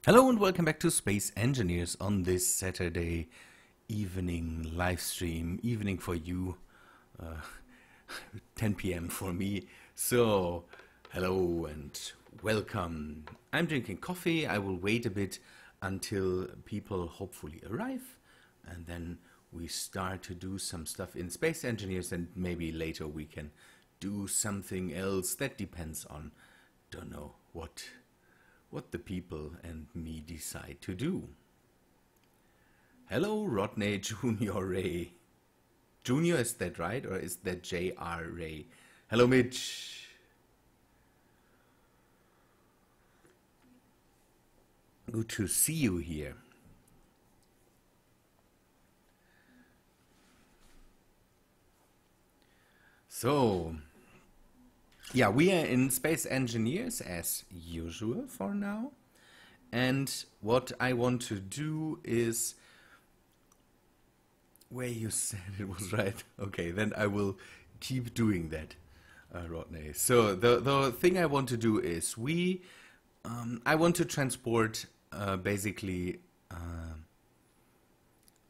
Hello and welcome back to Space Engineers on this Saturday evening live stream. Evening for you, 10 p.m. for me. So, hello and welcome. I'm drinking coffee. I will wait a bit until people hopefully arrive, and then we start to do some stuff in Space Engineers, and maybe later we can do something else. That depends on, don't know, what the people and me decide to do. Hello, Rodney Junior Ray. Junior, is that right? Or is that J.R. Ray? Hello, Mitch. Good to see you here. So, yeah, we are in Space Engineers as usual for now. And what I want to do is, where you said it was right. Okay, then I will keep doing that, Rodney. So the thing I want to do is I want to transport basically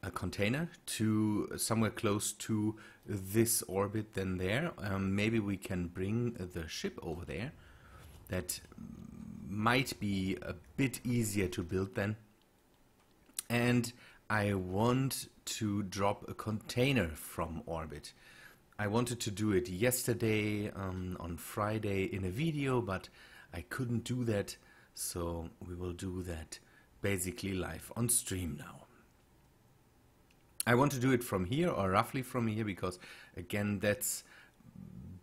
a container to somewhere close to this orbit than there. Maybe we can bring the ship over there. That might be a bit easier to build then. And I want to drop a container from orbit. I wanted to do it yesterday on Friday in a video, but I couldn't do that, so we will do that basically live on stream now. I want to do it from here, or roughly from here, because again that's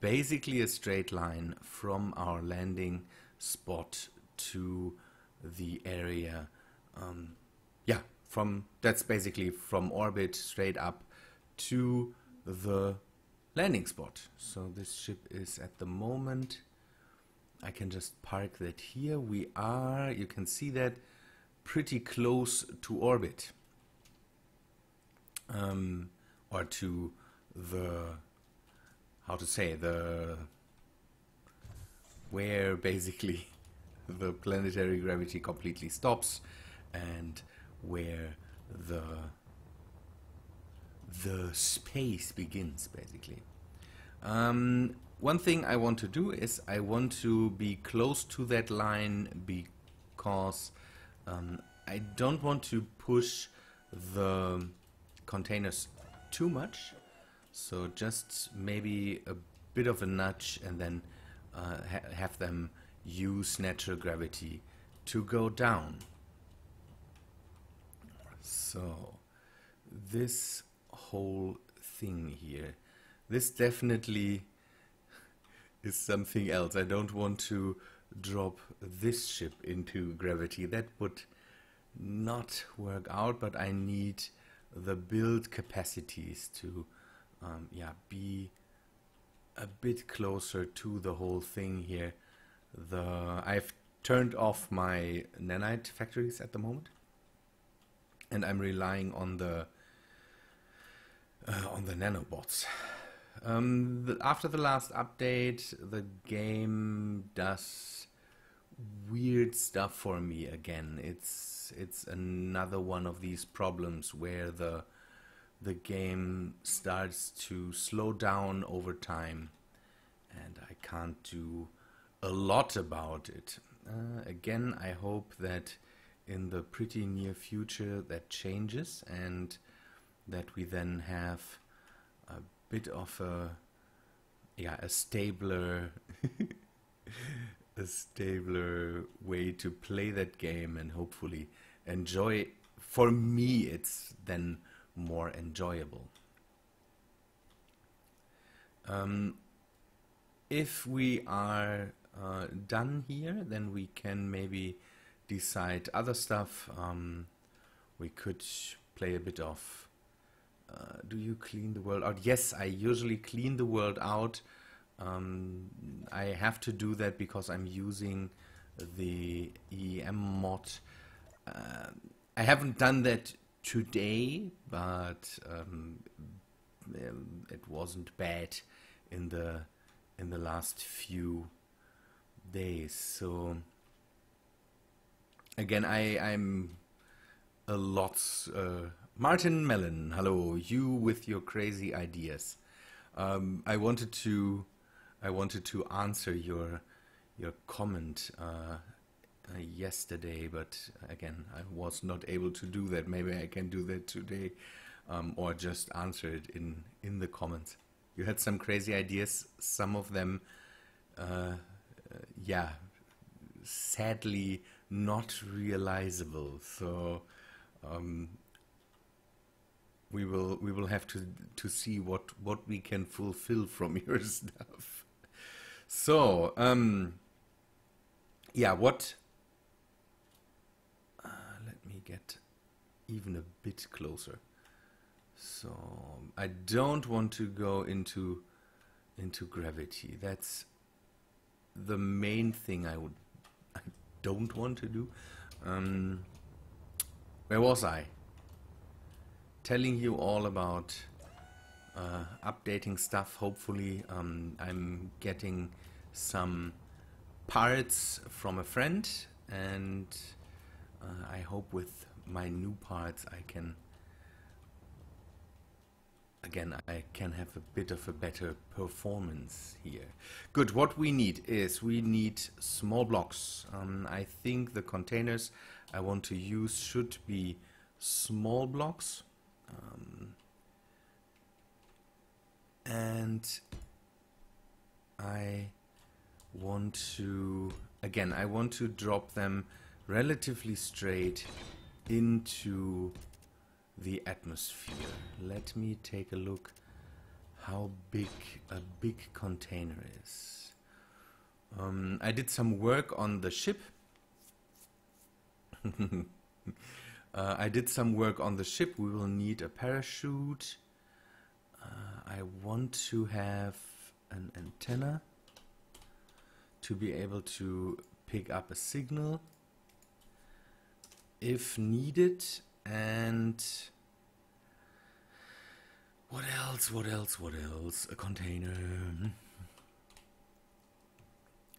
basically a straight line from our landing spot to the area. That's basically from orbit straight up to the landing spot. So this ship is at the moment, I can just park that here. We are, you can see that, pretty close to orbit. Or to the, how to say, where basically the planetary gravity completely stops and where the space begins, basically. One thing I want to do is I want to be close to that line because I don't want to push the containers too much, so just maybe a bit of a nudge and then have them use natural gravity to go down. So this whole thing here, this definitely is something else. I don't want to drop this ship into gravity. That would not work out, but I need the build capacities to be a bit closer to the whole thing here. I've turned off my nanite factories at the moment, and I'm relying on the nanobots. After the last update, the game does weird stuff for me again. It's another one of these problems where the game starts to slow down over time, and I can't do a lot about it. Again, I hope that in the pretty near future that changes, and that we then have a bit of a stabler a stabler way to play that game and hopefully enjoy. For me, it's then more enjoyable. If we are done here, then we can maybe decide other stuff. We could play a bit of do you clean the world out? Yes, I usually clean the world out. I have to do that because I'm using the EM mod. I haven't done that today, but it wasn't bad in the last few days. So again, I'm a lot. Martin Mellon, hello, you with your crazy ideas. I wanted to, answer your comment yesterday, but again, I was not able to do that. Maybe I can do that today, or just answer it in the comments. You had some crazy ideas. Some of them, yeah, sadly not realizable. So we will have to see what we can fulfill from your stuff. So yeah, what? Let me get even a bit closer. So I don't want to go into gravity. That's the main thing I don't want to do. Where was I? Telling you all about updating stuff. Hopefully I'm getting some parts from a friend, and I hope with my new parts I can have a bit of a better performance here. Good. What we need is small blocks. I think the containers I want to use should be small blocks. And I want to drop them relatively straight into the atmosphere. Let me take a look how big a big container is. I did some work on the ship. I did some work on the ship. We will need a parachute. I want to have an antenna to be able to pick up a signal if needed. And what else? A container.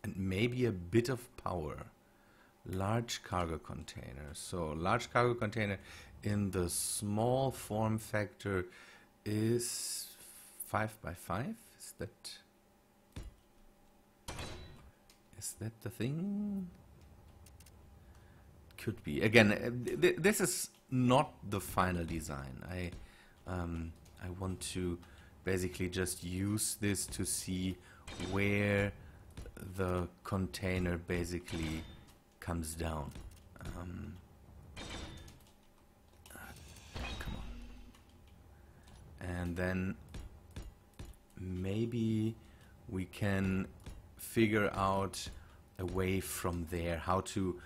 And maybe a bit of power. Large cargo container. So large cargo container in the small form factor is 5 by 5. Is that the thing? Could be. Again, this is not the final design. I want to basically just use this to see where the container basically comes down. Come on. And then maybe we can figure out a way from there how to.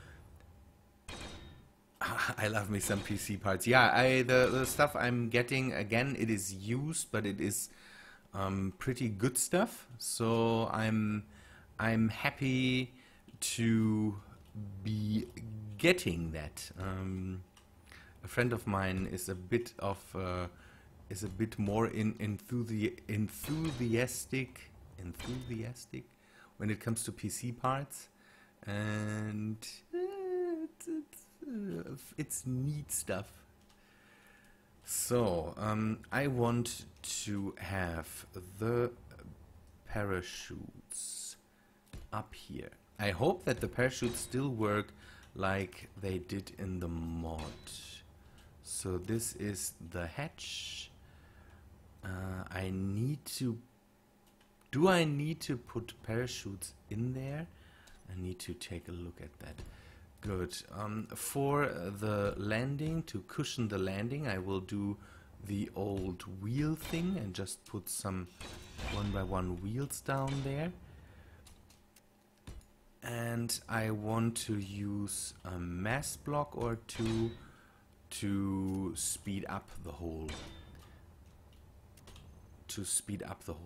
I love me some PC parts. Yeah, the stuff I'm getting, again, it is used, but it is pretty good stuff. So I'm happy to be getting that. A friend of mine is a bit more enthusiastic when it comes to PC parts, and it's neat stuff. So I want to have the parachutes up here. I hope that the parachutes still work like they did in the mod. So this is the hatch. I need to... Do I need to put parachutes in there? I need to take a look at that. Good. For the landing, to cushion the landing, I will do the old wheel thing and just put some 1x1 wheels down there. And I want to use a mass block or two to speed up the whole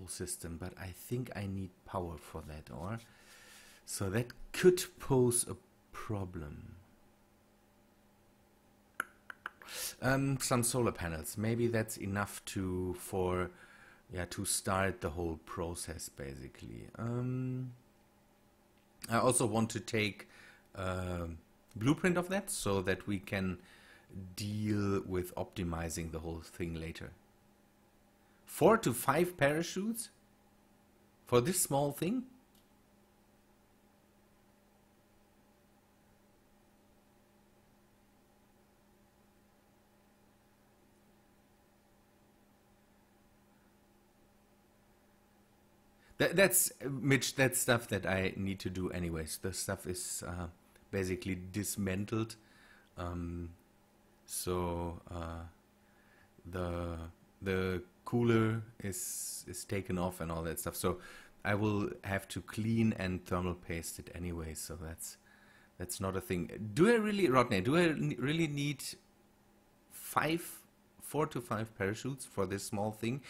system, but I think I need power for that, or so that could pose a problem. Some solar panels, maybe that's enough to start the whole process basically. I also want to take blueprint of that so that we can deal with optimizing the whole thing later. 4 to 5 parachutes for this small thing? That's, Mitch, that's stuff that I need to do anyways. The stuff is basically dismantled. So the cooler is taken off and all that stuff. So I will have to clean and thermal paste it anyway. So that's not a thing. Do I really, Rodney? Do I really need 4 to 5 parachutes for this small thing?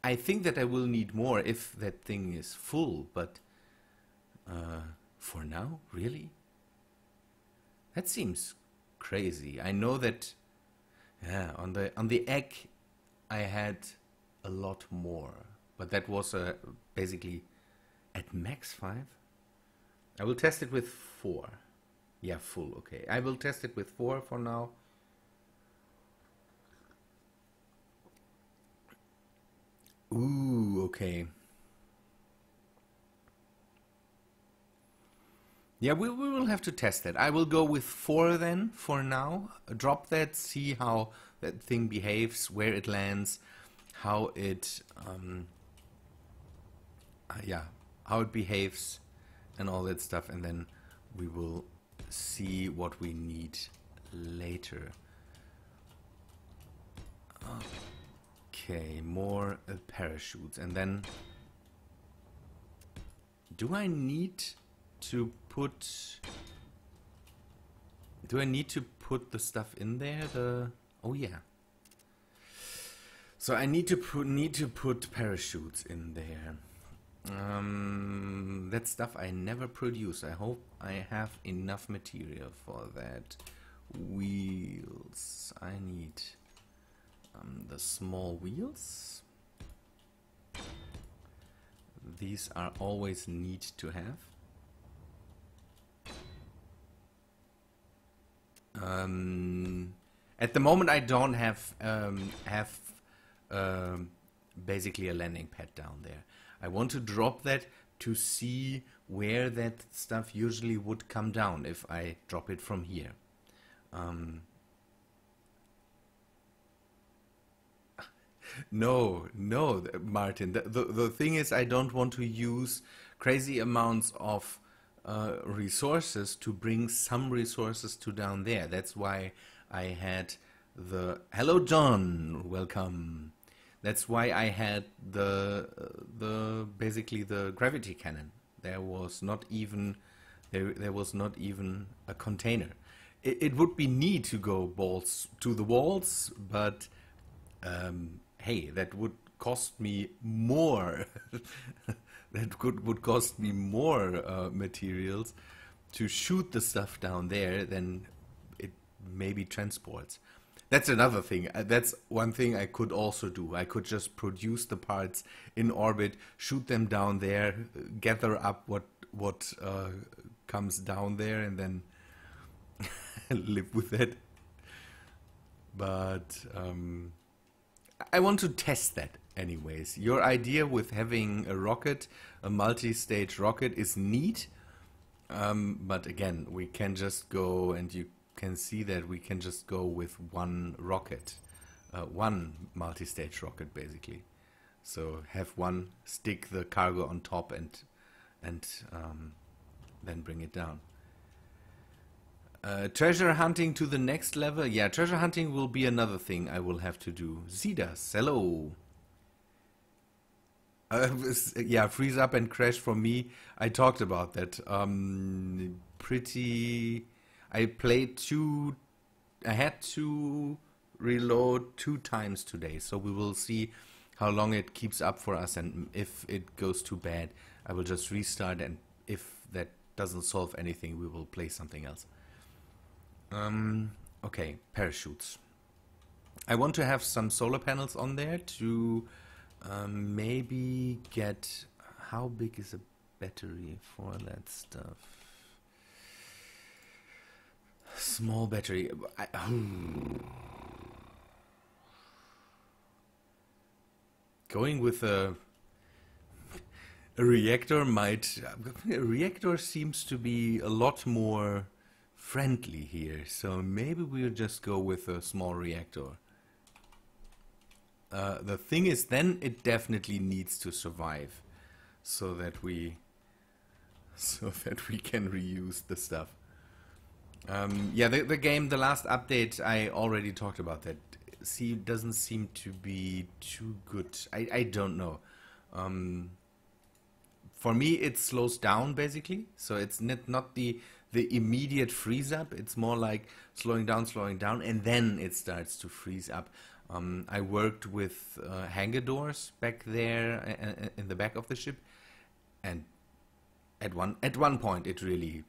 I think that I will need more if that thing is full, but for now, really? That seems crazy. I know that, yeah, on the egg I had a lot more, but that was basically at max 5. I will test it with 4. Yeah, full, okay. I will test it with 4 for now. Ooh, okay. Yeah, we will have to test that. I will go with 4 then for now. Drop that, see how that thing behaves, where it lands, how it, yeah, how it behaves and all that stuff. And then we will see what we need later. Okay, more parachutes. And then, do I need to put the stuff in there? Oh yeah. So I need to put parachutes in there. That stuff I never produce. I hope I have enough material for that. Wheels. I need the small wheels. These are always neat to have. At the moment, I don't have basically a landing pad down there. I want to drop that to see where that stuff usually would come down if I drop it from here. No, Martin. The thing is, I don't want to use crazy amounts of resources to bring some resources to down there. That's why I had the... Hello, John. Welcome. That's why I had basically the gravity cannon. There was not even a container. It would be neat to go balls to the walls, but hey, that would cost me more. would cost me more materials to shoot the stuff down there than it maybe transports. That's another thing. That's one thing I could also do. I could just produce the parts in orbit, shoot them down there, gather up what comes down there, and then live with it. But I want to test that anyways. Your idea with having a rocket, a multi-stage rocket, is neat. But again, we can just go, and you can see that we can just go with one rocket, one multi-stage rocket basically. So have one, stick the cargo on top, and then bring it down. Treasure hunting to the next level. Yeah, treasure hunting will be another thing I will have to do. Zidas, hello. Yeah, freeze up and crash for me. I talked about that. I had to reload 2 times today, so we will see how long it keeps up for us, and if it goes too bad, I will just restart, and if that doesn't solve anything, we will play something else. Okay, parachutes. I want to have some solar panels on there to maybe get... How big is a battery for that stuff? Small battery. Going with a reactor might. A reactor seems to be a lot more friendly here, so maybe we'll just go with a small reactor. The thing is, then it definitely needs to survive, so that we can reuse the stuff. Yeah, the game, the last update, I already talked about that. Doesn't seem to be too good. I don't know. For me, it slows down basically, so it's not the immediate freeze up. It's more like slowing down, and then it starts to freeze up. I worked with hangar doors back there in the back of the ship, and at one point it really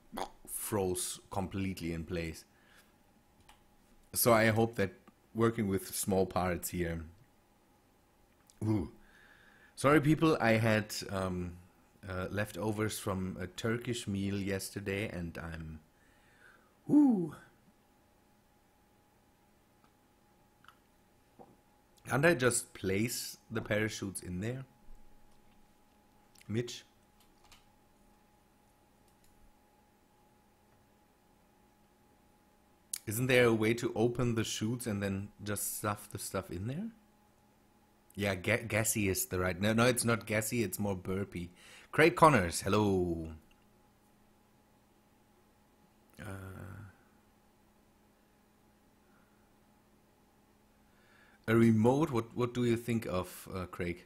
froze completely in place. So I hope that working with small parts here. Ooh. Sorry people, I had leftovers from a Turkish meal yesterday, and I'm... Ooh. Can't I just place the parachutes in there? Mitch? Isn't there a way to open the chutes and then just stuff the stuff in there? Yeah, gassy is the right... No, it's not gassy, it's more burpy. Craig Connors, hello. A remote, what do you think of, Craig?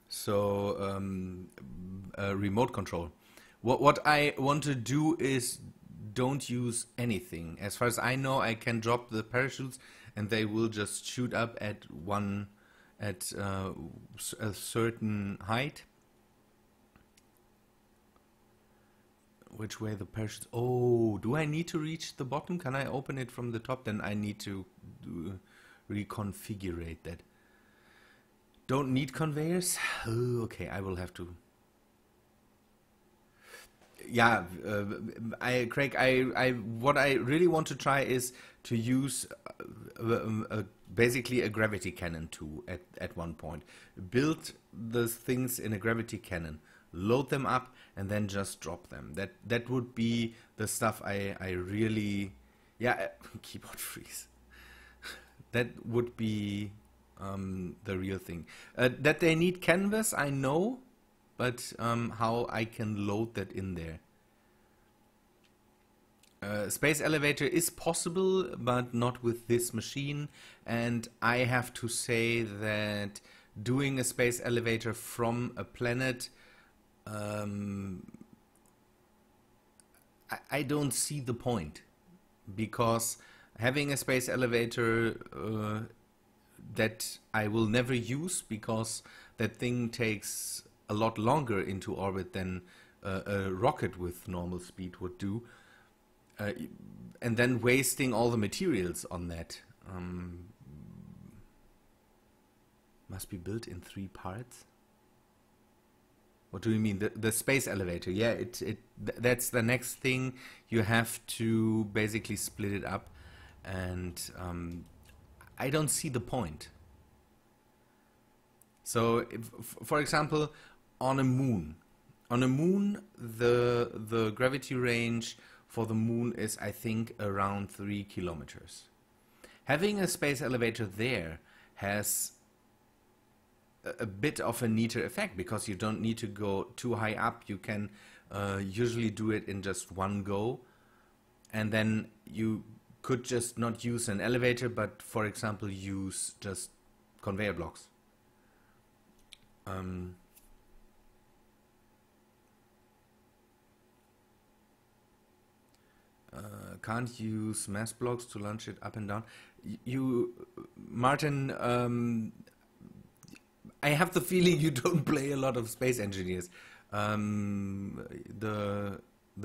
So, remote control. What I want to do is don't use anything. As far as I know, I can drop the parachutes and they will just shoot up at a certain height. Which way the parachutes? Oh, do I need to reach the bottom? Can I open it from the top? Then I need to reconfigure that. Don't need conveyors? Oh, okay, I will have to. Yeah, Craig, what I really want to try is to use basically a gravity cannon too at one point. Build the things in a gravity cannon, load them up, and then just drop them. That would be the stuff I really... Yeah, keyboard freeze. That would be the real thing. That they need canvas, I know, but how I can load that in there. Space elevator is possible, but not with this machine, and I have to say that doing a space elevator from a planet, I don't see the point, because having a space elevator that I will never use, because that thing takes a lot longer into orbit than a rocket with normal speed would do, and then wasting all the materials on that. Must be built in 3 parts. What do you mean? The space elevator? Yeah, that's the next thing. You have to basically split it up, and I don't see the point. So, for example, on a moon, the gravity range for the moon is, I think, around 3 kilometers. Having a space elevator there has a bit of a neater effect, because you don't need to go too high up. You can usually do it in just one go, and then you could just not use an elevator, but for example use just conveyor blocks. Can't use mass blocks to launch it up and down. Martin, I have the feeling you don't play a lot of Space Engineers. The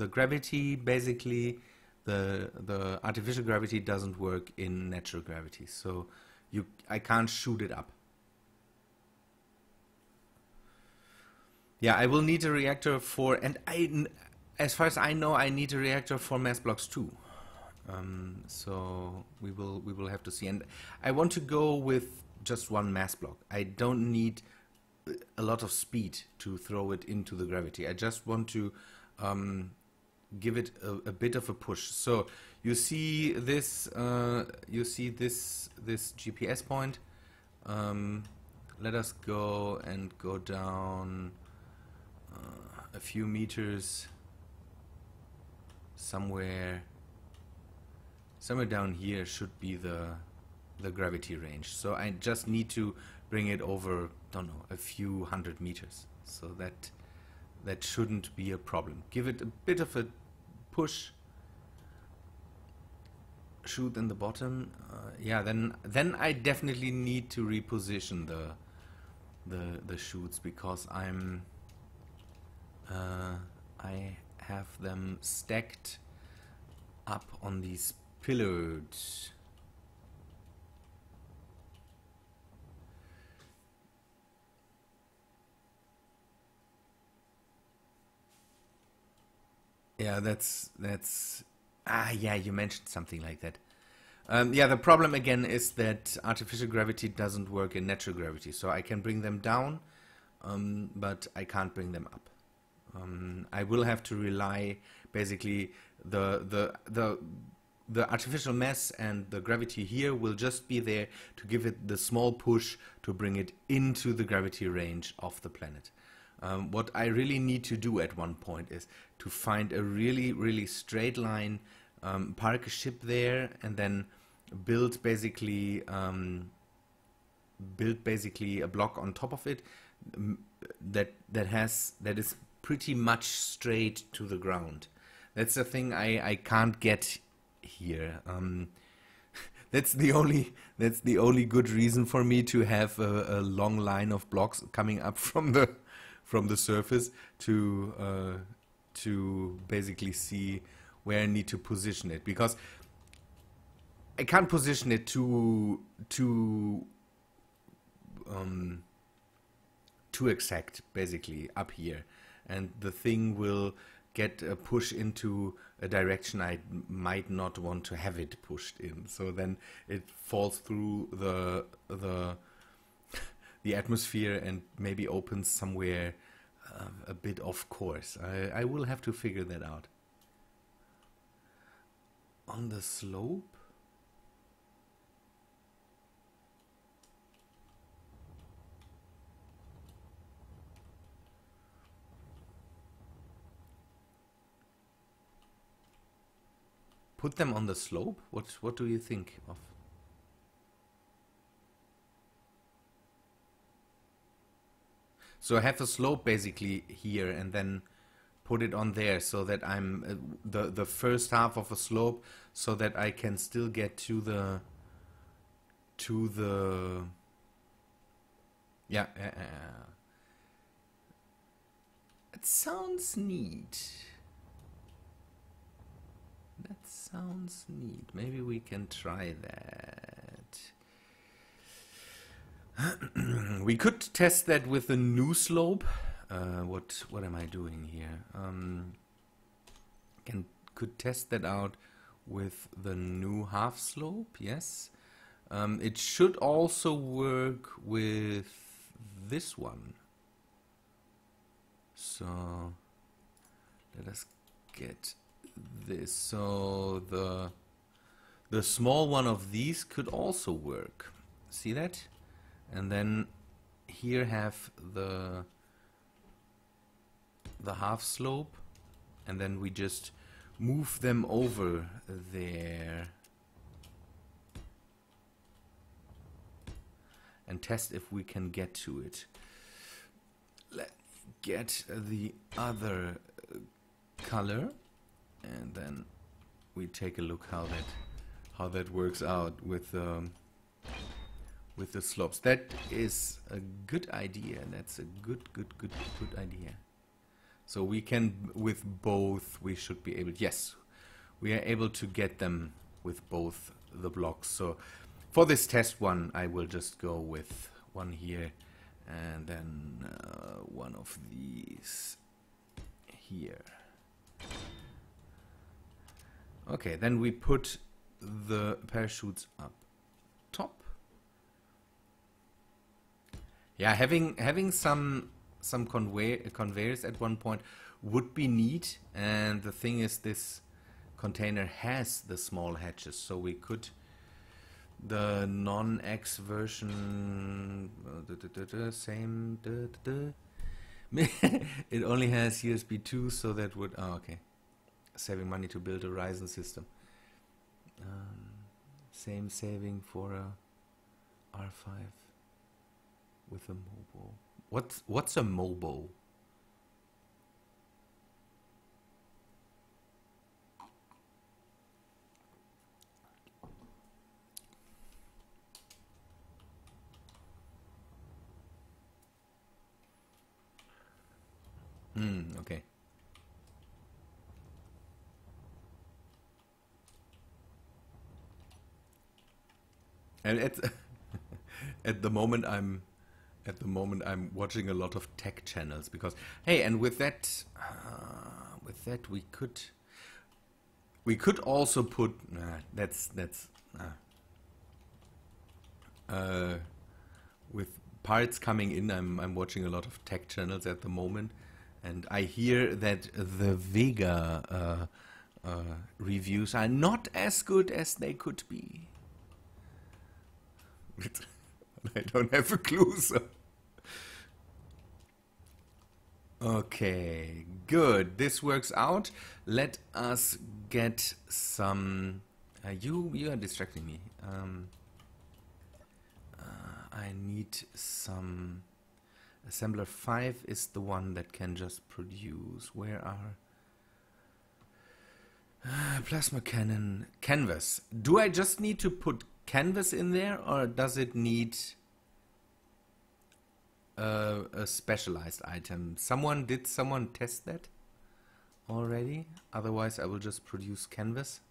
gravity, basically, the artificial gravity doesn't work in natural gravity, so I can't shoot it up. Yeah, I will need a reactor for, and as far as I know, I need a reactor for mass blocks too. So we will have to see. And I want to go with just one mass block. I don't need a lot of speed to throw it into the gravity. I just want to give it a bit of a push. So you see this this GPS point. Let us go and go down a few meters somewhere down here should be the gravity range. So I just need to bring it over, don't know, a few hundred meters. So that shouldn't be a problem. Give it a bit of a push. Shoot in the bottom. Yeah, then I definitely need to reposition the shoots, because I have them stacked up on these pillars. Yeah, that's yeah, you mentioned something like that. Yeah, the problem again is that artificial gravity doesn't work in natural gravity, so I can bring them down, but I can't bring them up. I will have to rely basically the artificial mass and the gravity here will just be there to give it the small push to bring it into the gravity range of the planet. What I really need to do at one point is to find a really straight line, park a ship there, and then build basically a block on top of it that is pretty much straight to the ground. That's the thing I can't get here. That's the only good reason for me to have a long line of blocks coming up from the surface to basically see where I need to position it, because I can't position it too exact basically up here, and the thing will get a push into a direction I might not want to have it pushed in. So then it falls through the atmosphere and maybe opens somewhere a bit off course. I will have to figure that out. On the slope? Put them on the slope? What do you think of? So I have the slope basically here, and then put it on there, so that I'm the first half of a slope, so that I can still get to the yeah. It sounds neat. That sounds neat. Maybe we can try that. We could test that with the new slope. What am I doing here? Could test that out with the new half slope. Yes. It should also work with this one. So let us get this. So the small one of these could also work. See that? And then here have the half slope, and then we just move them over there and test if we can get to it. Let's get the other color, and then we take a look how that works out with the slopes. That is a good idea. That's a good idea. So we can, with both, we should be able, yes, we are able to get them with both the blocks. So for this test one, I will just go with one here and then one of these here. Okay, then we put the parachutes up top. Yeah, having some conveyors at one point would be neat, and the thing is, this container has the small hatches, so we could, the non-X version, same, it only has USB 2, so that would, oh, okay, saving money to build a Ryzen system. Same saving for a R5 with a MOBO. What's a MOBO? Okay. And at the moment I'm watching a lot of tech channels because, hey, and with that we could also put with parts coming in. I'm watching a lot of tech channels at the moment, and I hear that the Vega reviews are not as good as they could be. I don't have a clue. So. Okay, good. This works out. Let us get some. You are distracting me. I need some. Assembler 5 is the one that can just produce. Where are plasma cannon, canvas? Do I just need to put canvas in there, or does it need a specialized item? Someone test that already? Otherwise I will just produce canvas.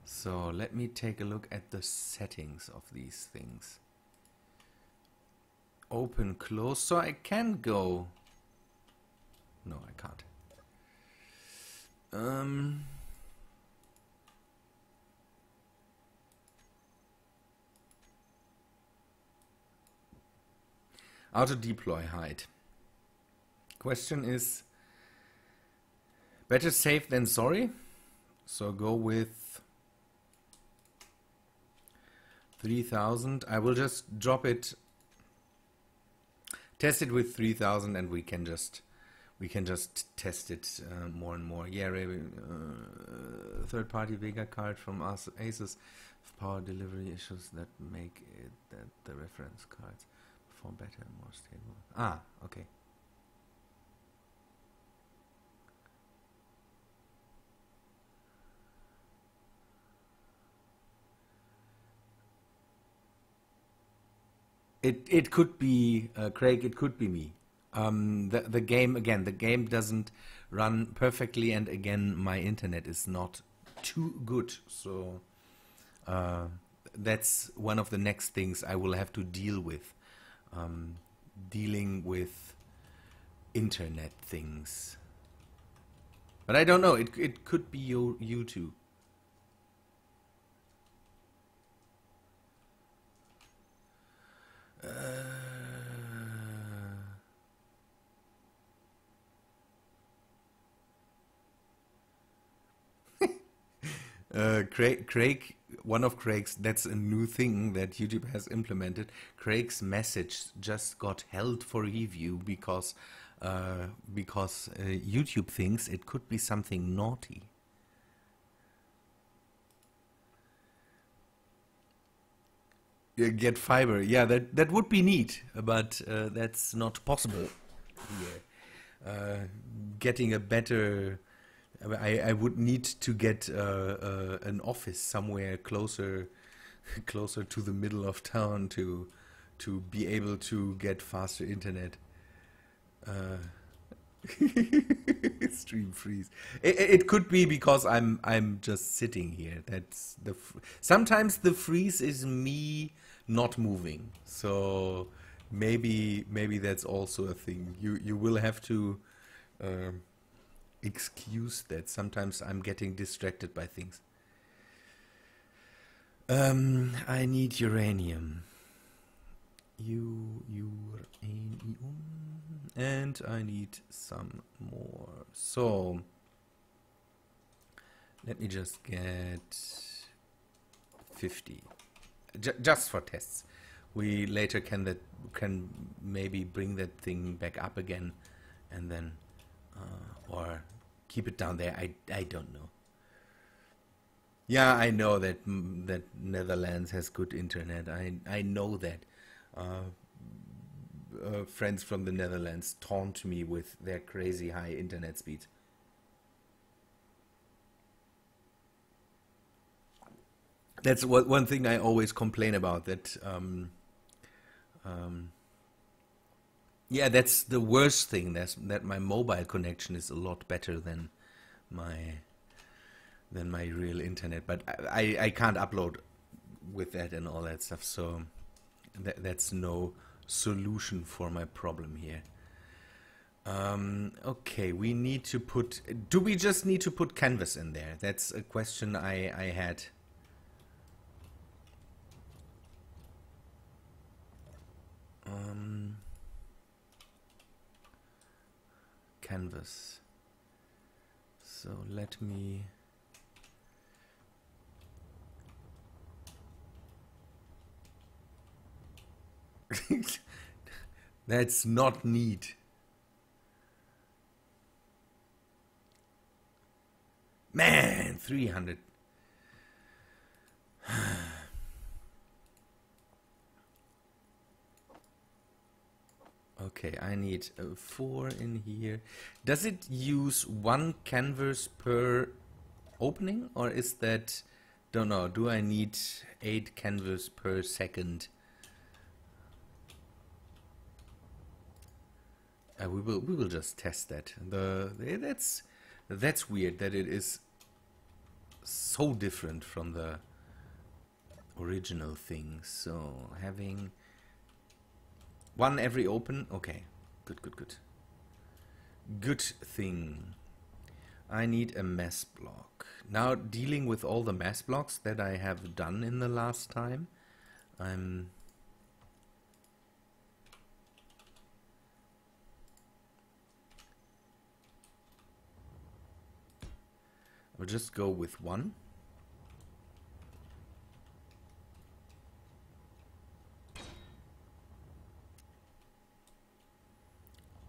So let me take a look at the settings of these things. Open, close, so I can go. No, I can't. Auto deploy height. Question is, better safe than sorry. So go with 3000. I will just drop it. Test it with 3000, and we can just test it more and more. Yeah, third-party Vega card from Asus, power delivery issues that make it that the reference cards perform better and more stable. Ah, okay. It could be Craig. It could be me. The game doesn't run perfectly, and again, my internet is not too good. So that's one of the next things I will have to deal with. Dealing with internet things. But I don't know. It could be you too. Craig, one of Craig's, that's a new thing that YouTube has implemented. Craig's message just got held for review because YouTube thinks it could be something naughty. Get fiber, yeah, that would be neat, but that's not possible here. Getting a better, I would need to get an office somewhere closer to the middle of town to be able to get faster internet. Uh, Stream freeze. It could be because I'm just sitting here. That's the sometimes the freeze is me not moving. So maybe that's also a thing. You will have to um, excuse that. Sometimes I'm getting distracted by things. I need uranium. Uranium. And I need some more. So let me just get 50. Just for tests. We later can maybe bring that thing back up again, and then or keep it down there. I don't know. Yeah, I know that that Netherlands has good internet. I know that. Friends from the Netherlands taunt me with their crazy high internet speeds. That's one thing I always complain about. That yeah, that's the worst thing. That my mobile connection is a lot better my than my real internet. But I can't upload with that and all that stuff. So that's no solution for my problem here. Okay, we need to put... Do we just need to put canvas in there? That's a question I had. Canvas. So let me... That's not neat. Man, 300. Okay, I need 4 in here. Does it use 1 canvas per opening, or is that... Don't know, do I need 8 canvas per second? We will just test that. That's weird that it is so different from the original thing. So having 1 every open, okay, good. Good thing. I need a mass block. Now dealing with all the mass blocks that I have done in the last time, I'll just go with 1.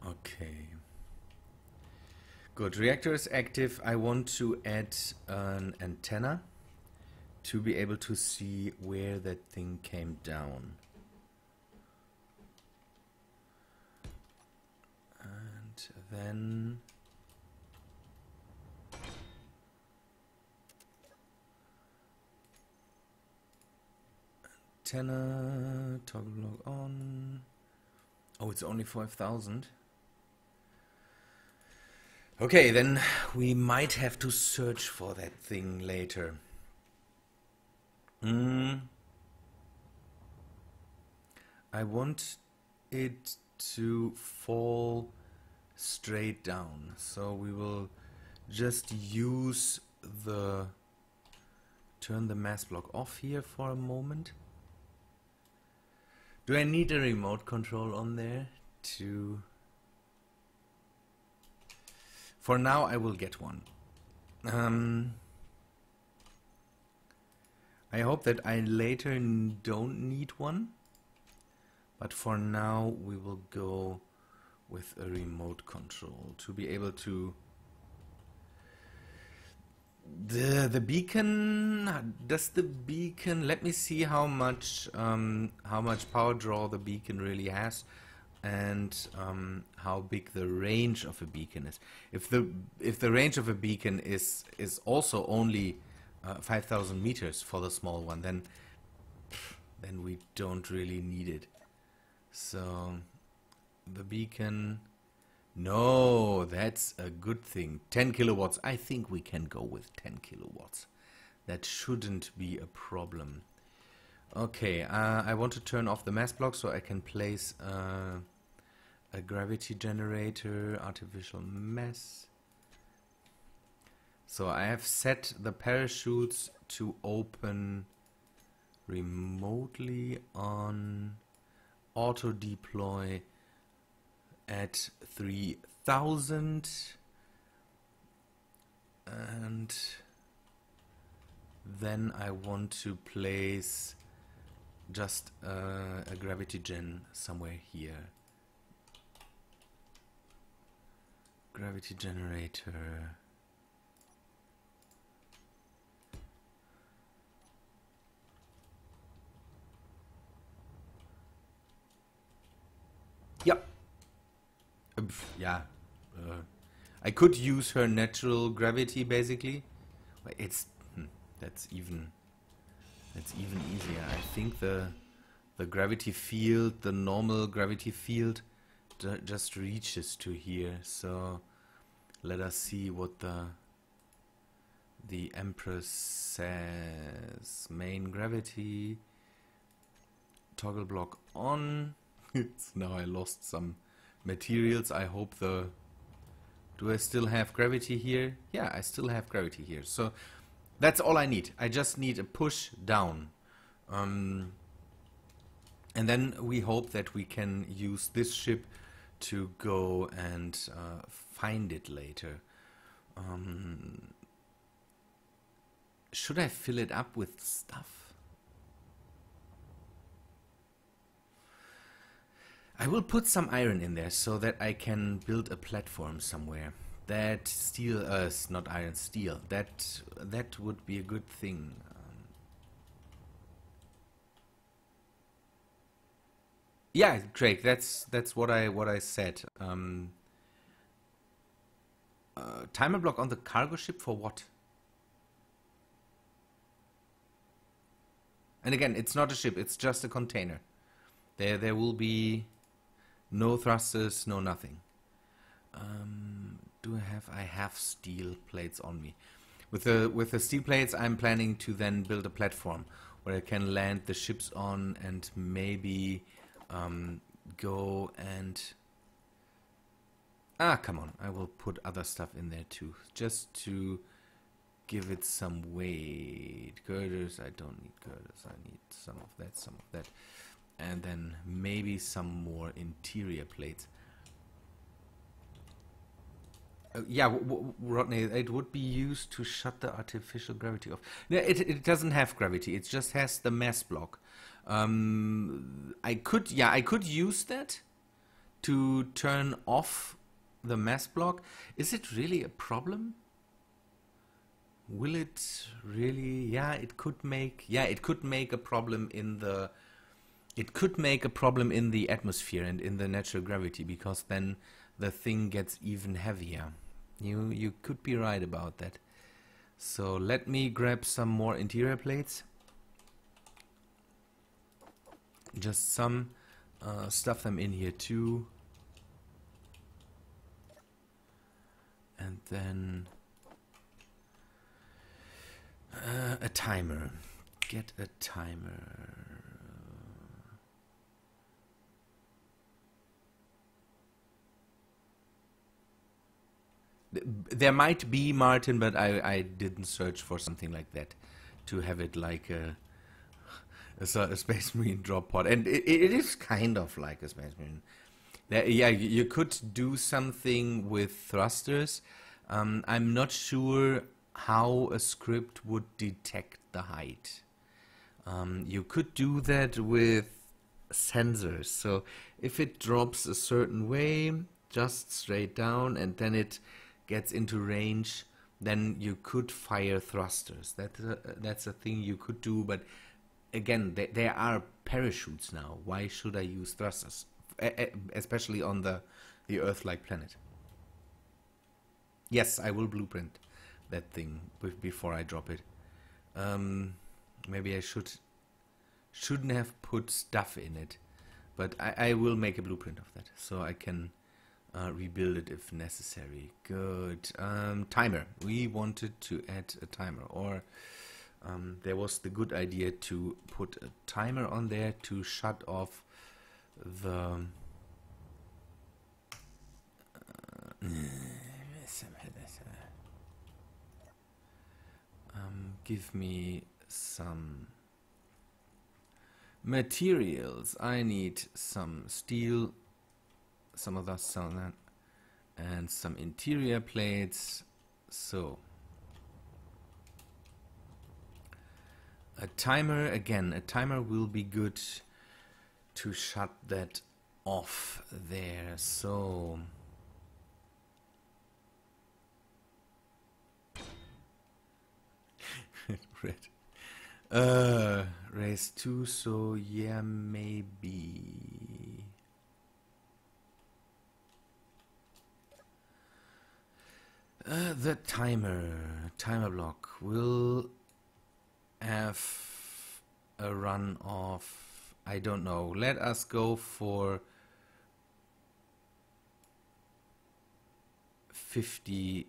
Okay. Good. Reactor is active. I want to add an antenna to be able to see where that thing came down. And then... Antenna, toggle log on. Oh, it's only 5,000. Okay, then we might have to search for that thing later. I want it to fall straight down, so we will just use the... Turn the mass block off here for a moment. Do I need a remote control on there to... For now I will get one. I hope that I later don't need one. But for now we will go with a remote control to be able to... The beacon, does the beacon, let me see how much power draw the beacon really has, and how big the range of a beacon is. If the range of a beacon is also only 5,000 meters for the small one, then we don't really need it. So the beacon No, that's a good thing. 10 kilowatts. I think we can go with 10 kilowatts. That shouldn't be a problem. Okay, I want to turn off the mass block so I can place a gravity generator, artificial mass. So I have set the parachutes to open remotely on auto deploy at 3000, and then I want to place just a gravity gen somewhere here. Gravity generator. Yep. Yeah. I could use her natural gravity basically. But it's that's even easier. I think the gravity field, the normal gravity field, just reaches to here. So let us see what the Empress says. Main gravity, toggle block on. Now I lost some materials. I hope do I still have gravity here? Yeah, I still have gravity here. So that's all I need. I just need a push down. And then we hope that we can use this ship to go and find it later. Should I fill it up with stuff? I will put some iron in there so that I can build a platform somewhere. That steel, not iron, steel. That would be a good thing. Yeah, Craig, that's what I said. Timer block on the cargo ship for what? And again, it's not a ship; it's just a container. There will be no thrusters, no nothing. Do I have steel plates on me? With the steel plates, I'm planning to then build a platform where I can land the ships on and maybe go and come on, I will put other stuff in there too, just to give it some weight. Girders, I don't need girders. I need some of that, and then maybe some more interior plates. Yeah, Rodney, it would be used to shut the artificial gravity off. No, it doesn't have gravity. It just has the mass block. I could use that to turn off the mass block. Is it really a problem? Will it really? Yeah, it could make. Yeah, it could make a problem in the. It could make a problem in the atmosphere and in the natural gravity, because then the thing gets even heavier. You could be right about that. So let me grab some more interior plates. Just some, stuff them in here too. And then a timer. Get a timer. There might be, Martin, but I didn't search for something like that to have it like a Space Marine drop pod. And it is kind of like a Space Marine. Yeah, you could do something with thrusters. I'm not sure how a script would detect the height. You could do that with sensors. So if it drops a certain way, just straight down, and then it gets into range, then you could fire thrusters. That's a thing you could do, but again, there are parachutes now. Why should I use thrusters, especially on the Earth-like planet? Yes, I will blueprint that thing before I drop it. Maybe I shouldn't have put stuff in it, but I will make a blueprint of that so I can rebuild it if necessary. Good. Timer. We wanted to add a timer, or there was the good idea to put a timer on there to shut off the give me some materials. I need some steel, some of that, and some interior plates. So a timer, again, a timer will be good to shut that off there. So red. Raise 2, so yeah, maybe. The timer block will have a run of, I don't know, let us go for 50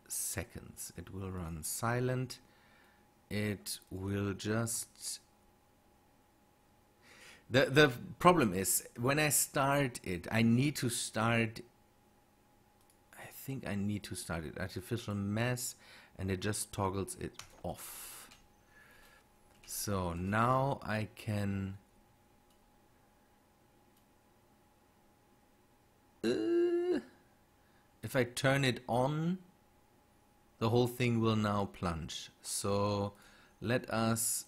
seconds. It will run silent. It will just... The problem is, when I start it, I need to start... I think I need to start it artificial mass, and it just toggles it off. So now I can... if I turn it on, the whole thing will now plunge. So let us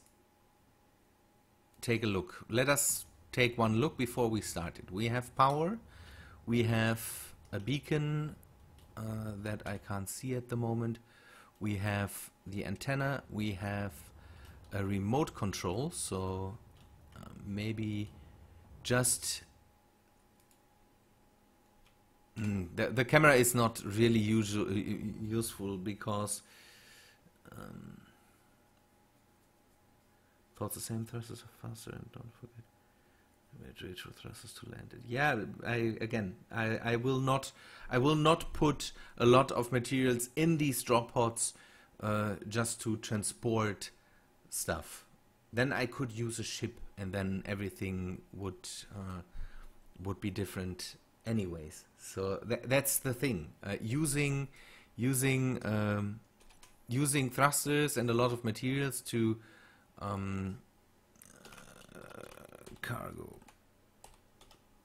take a look. Let us take one look before we start it. We have power. We have a beacon that I can't see at the moment. We have the antenna. We have a remote control. So maybe just... The camera is not really useful because thought the same thrusters are faster, and don't forget radial thrusters to land it. Yeah, I will not put a lot of materials in these drop pods just to transport stuff. Then I could use a ship, and then everything would be different anyways. So that's the thing. Using thrusters and a lot of materials to cargo.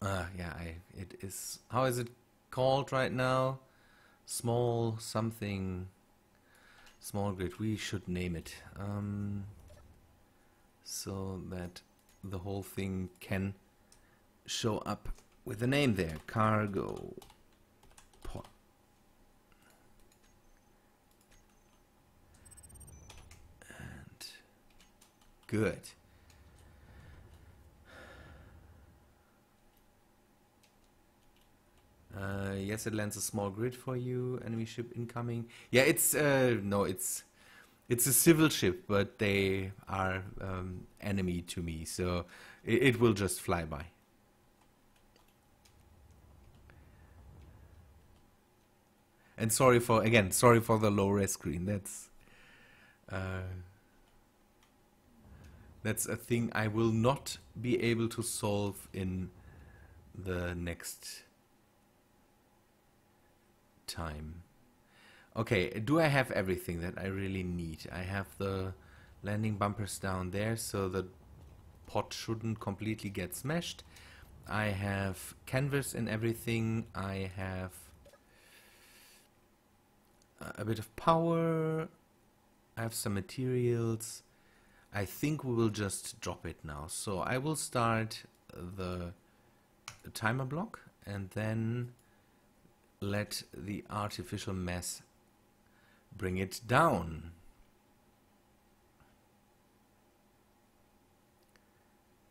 Yeah, it is. How is it called right now? Small something. Small grid. We should name it so that the whole thing can show up with a name there. Cargo pod. And good. Yes, it lands a small grid for you. Enemy ship incoming. Yeah, it's no, it's a civil ship, but they are enemy to me, so it will just fly by. And sorry for the low-res screen. That's a thing I will not be able to solve in the next time. Okay, do I have everything that I really need? I have the landing bumpers down there, so the pod shouldn't completely get smashed. I have canvas and everything. I have a bit of power. I have some materials. I think we will just drop it now. So I will start the timer block and then let the artificial mass bring it down.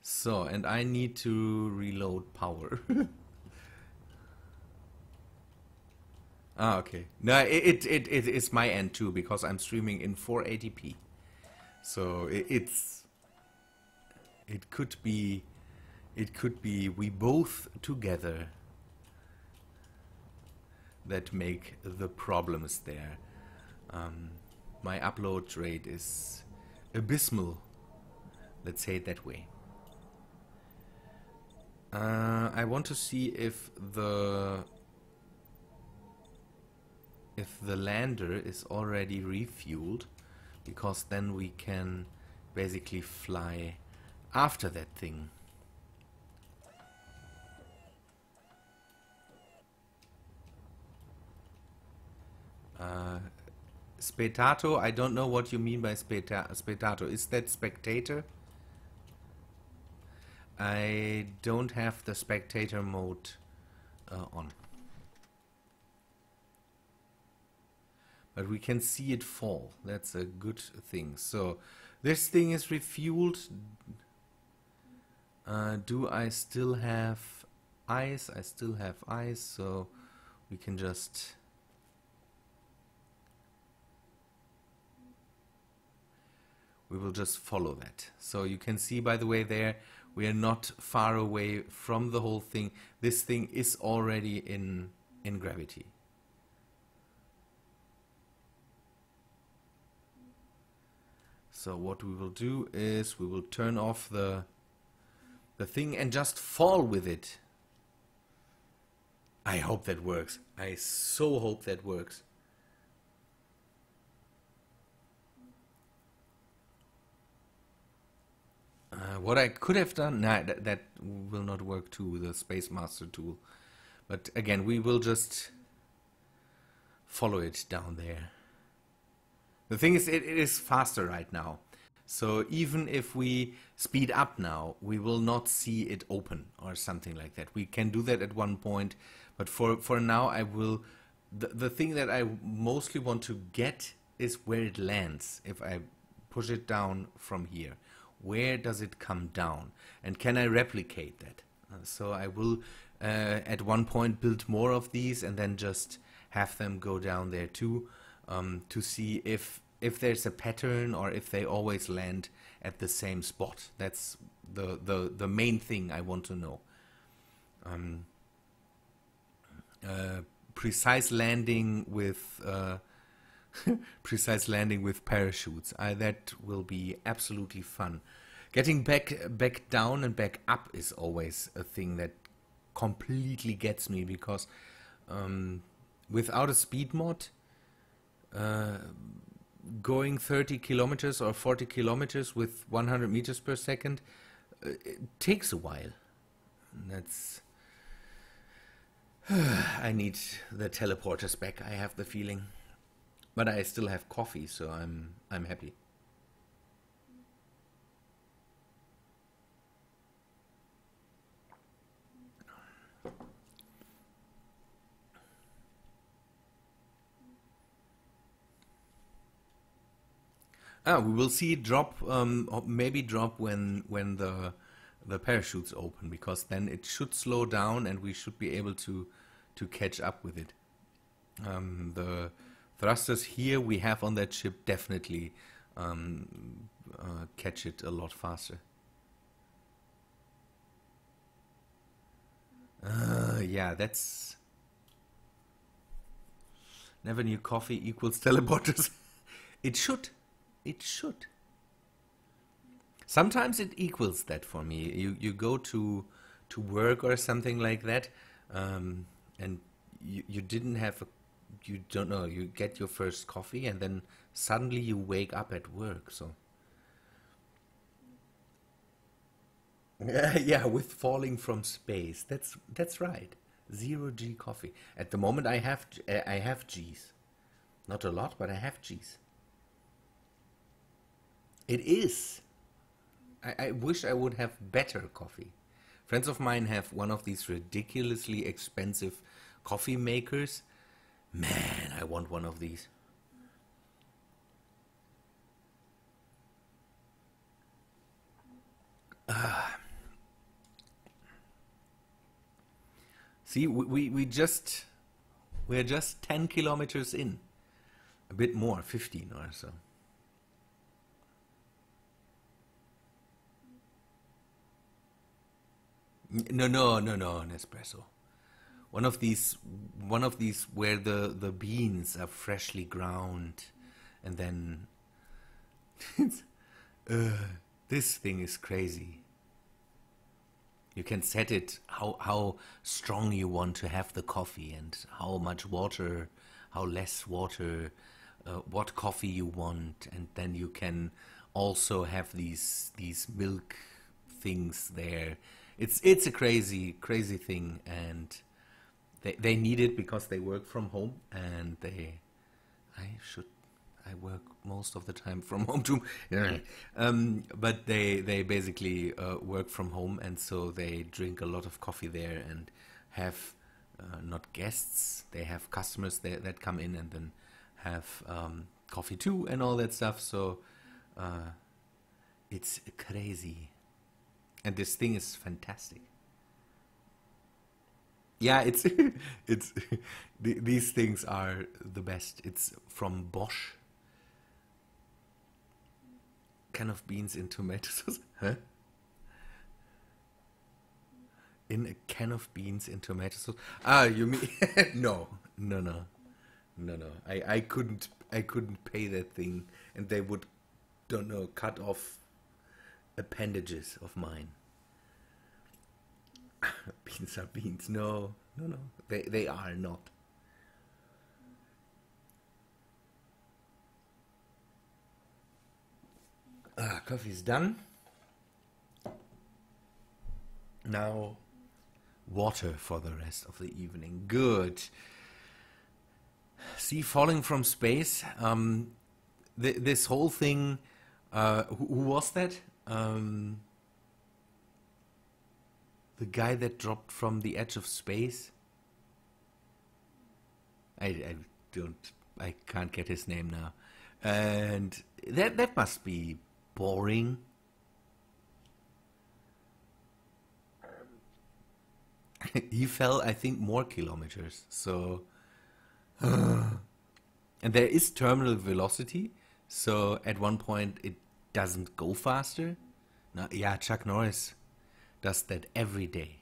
So, and I need to reload power. Ah, okay. No, it is my end too, because I'm streaming in 480p. So it could be we both together. that make the problems there. My upload rate is abysmal, let's say it that way. I want to see if the lander is already refueled, because then we can basically fly after that thing. Spectator, I don't know what you mean by spectator. Is that spectator? I don't have the spectator mode on. But we can see it fall. That's a good thing. So this thing is refueled. Do I still have ice? I still have ice, so we can just... we will just follow that. So you can see, by the way, there we are not far away from the whole thing. This thing is already in gravity. So what we will do is we will turn off the thing and just fall with it. I hope that works. I so hope that works. What I could have done, nah, that will not work too, the Space Master tool. But again, we will just follow it down there. The thing is, it is faster right now. So even if we speed up now, we will not see it open or something like that. We can do that at one point, but for now I will... The thing that I mostly want to get is where it lands. If I push it down from here, where does it come down? And can I replicate that? So I will at one point build more of these and then just have them go down there too, to see if there's a pattern or if they always land at the same spot. That's the main thing I want to know. Precise landing with precise landing with parachutes. That will be absolutely fun. Getting back down and back up is always a thing that completely gets me, because without a speed mod, going 30 kilometers or 40 kilometers with 100 meters per second, it takes a while. That's... I need the teleporters back, I have the feeling. But I still have coffee, so I'm happy. We will see it drop, or maybe drop when the parachutes open, because then it should slow down and we should be able to catch up with it. The thrusters here we have on that ship definitely catch it a lot faster. Yeah, that's... Never knew coffee equals teleporters. It should. It should. Sometimes it equals that for me. You go to work or something like that, and you didn't have a... You don't know, you get your first coffee and then suddenly you wake up at work, so... Yeah, with falling from space. That's right. 0G coffee. At the moment I have G's. Not a lot, but I have G's. It is. I wish I would have better coffee. Friends of mine have one of these ridiculously expensive coffee makers. Man, I want one of these. See, we're just 10 kilometers in. A bit more, 15 or so. No, Nespresso. one of these one of these where the beans are freshly ground, and then this thing is crazy. You can set it how strong you want to have the coffee, and how much water, how less water, what coffee you want, and then you can also have these milk things there. It's a crazy thing, and they need it because they work from home, and I work most of the time from home too. But they basically work from home, and so they drink a lot of coffee there, and have not guests, they have customers that come in and then have coffee too and all that stuff. So it's crazy, and this thing is fantastic. Yeah, it's it's these things are the best. It's from Bosch. Can of beans in tomato sauce. Huh? In a can of beans in tomato sauce. Ah, you mean no. I couldn't pay that thing, and they would, don't know, cut off appendages of mine. Beans are beans. No. They are not. Coffee's done. Now, water for the rest of the evening. Good. See, falling from space. This whole thing. Who was that? The guy that dropped from the edge of space. I can't get his name now. And that must be boring. He fell, I think, more kilometers. So, and there is terminal velocity. So at one point it doesn't go faster. No, yeah, Chuck Norris does that every day.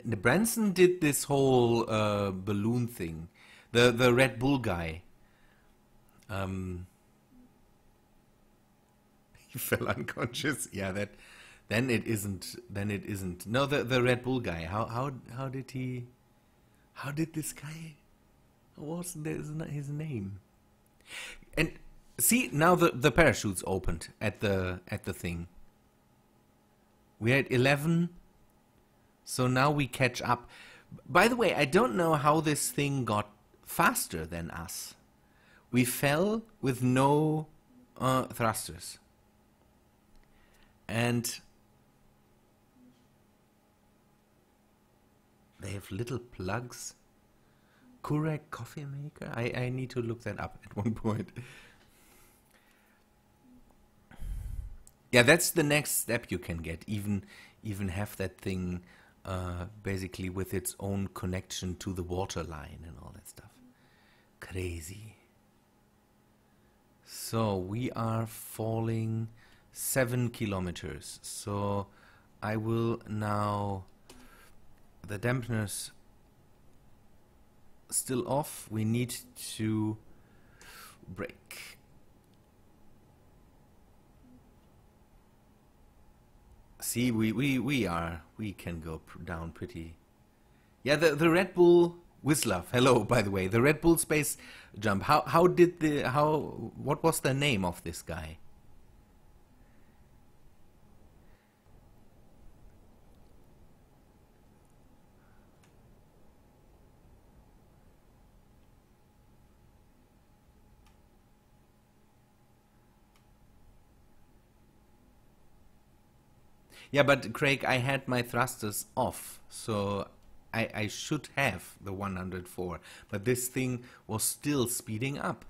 Branson did this whole balloon thing. The Red Bull guy. He fell unconscious. Yeah, that. Then it isn't. No, the Red Bull guy. How did he? How did this guy? What was his name? And see, now the parachute's opened at the thing. We're at 11. So now we catch up. By the way, I don't know how this thing got faster than us. We fell with no thrusters. And they have little plugs. Keurig coffee maker? I need to look that up at one point. Yeah, that's the next step you can get. Even have that thing basically with its own connection to the water line and all that stuff. Crazy. So we are falling 7 kilometers. So I will now, the dampeners still off. We need to brake. See, we can go down pretty. Yeah, the Red Bull Wislav. Hello, by the way, the Red Bull space jump. What was the name of this guy? Yeah, but Craig, I had my thrusters off, so I should have the 104, but this thing was still speeding up.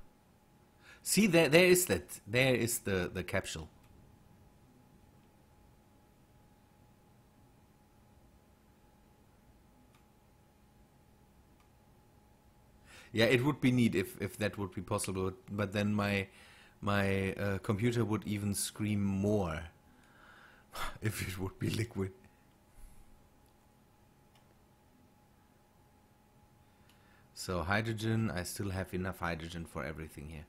See, there is that. There is the capsule. Yeah, it would be neat if that would be possible, but then my computer would even scream more if it would be liquid. So hydrogen, I still have enough hydrogen for everything here.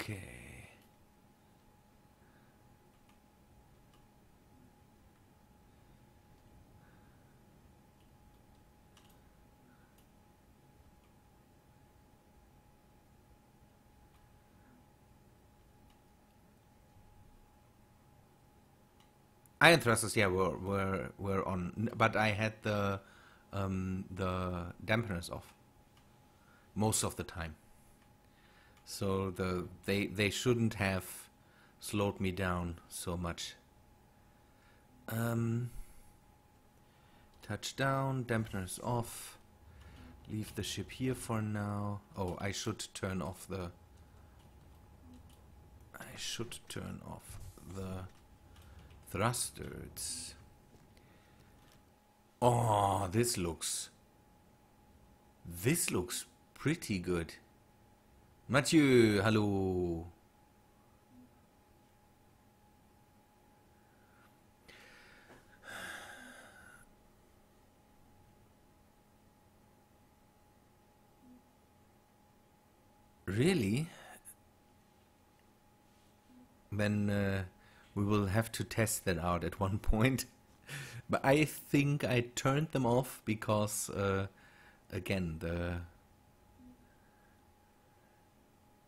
Okay. Iron thrusters, yeah, were on, but I had the dampeners off most of the time. So they shouldn't have slowed me down so much. Touchdown, dampeners off. Leave the ship here for now. Oh, I should turn off the thrusters. Oh, this looks pretty good. Mathieu, hello. Really? Then we will have to test that out at one point. But I think I turned them off because, again,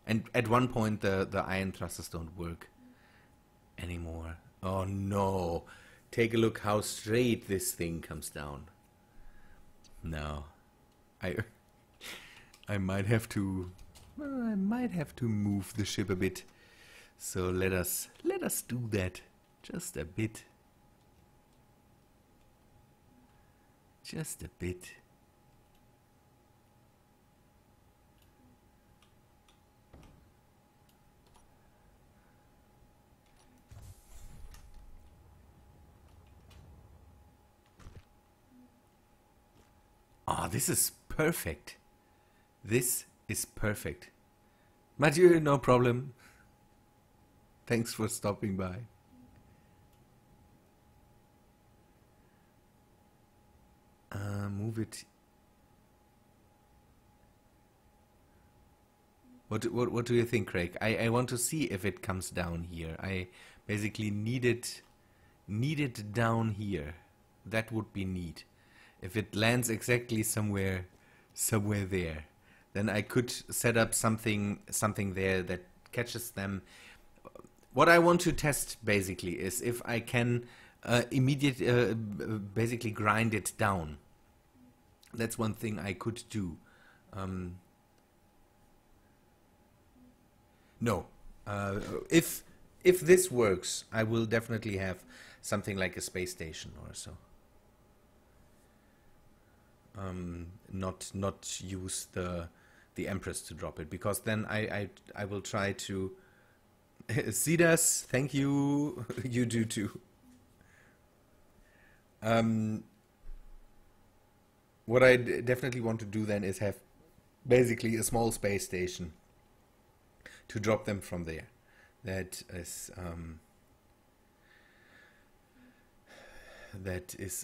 and at one point the iron thrusters don't work anymore. Oh no! Take a look how straight this thing comes down. No, I might have to move the ship a bit. So let us do that just a bit. Just a bit. Ah, this is perfect. This is perfect. Mathieu, no problem. Thanks for stopping by. Move it. What do you think, Craig? I want to see if it comes down here. I basically need it down here. That would be neat. If it lands exactly somewhere there, then I could set up something there that catches them. What I want to test basically is if I can basically grind it down. That's one thing I could do. No, if this works, I will definitely have something like a space station or so. Not use the Empress to drop it, because then I will try to. Sidas, thank you. You do too. What I definitely want to do then is have basically a small space station to drop them from there. That is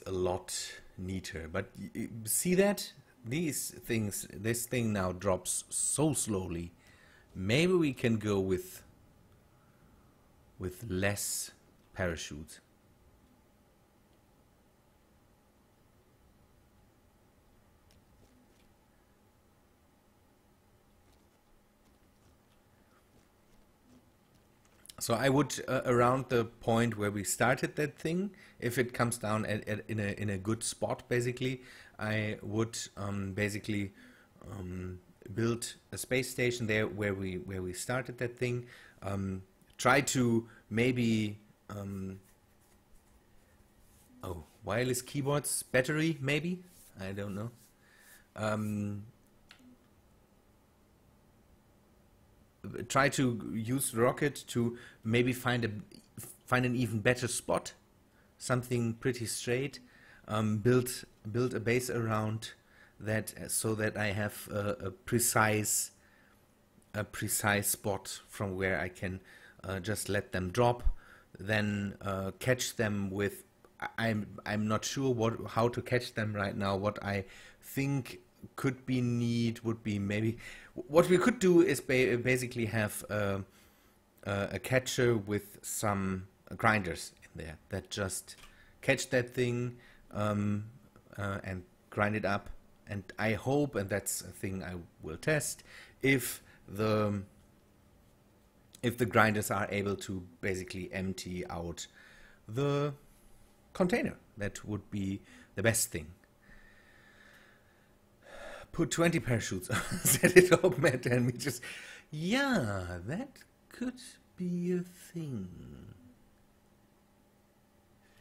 a lot neater. But see that? This thing now drops so slowly. Maybe we can go with less parachute. So I would, around the point where we started that thing, if it comes down in a good spot, basically, I would basically build a space station there where we started that thing. Try to maybe wireless keyboards, battery, maybe, I don't know. Try to use the rocket to maybe find an even better spot, something pretty straight. Build a base around that so that I have a precise spot from where I can just let them drop, then catch them with. I'm not sure how to catch them right now. What I think could be neat would be maybe what we could do is basically have a catcher with some grinders in there that just catch that thing and grind it up. And I hope, and that's a thing I will test, if the grinders are able to basically empty out the container. That would be the best thing. Put 20 parachutes, set it open and we just, yeah, that could be a thing.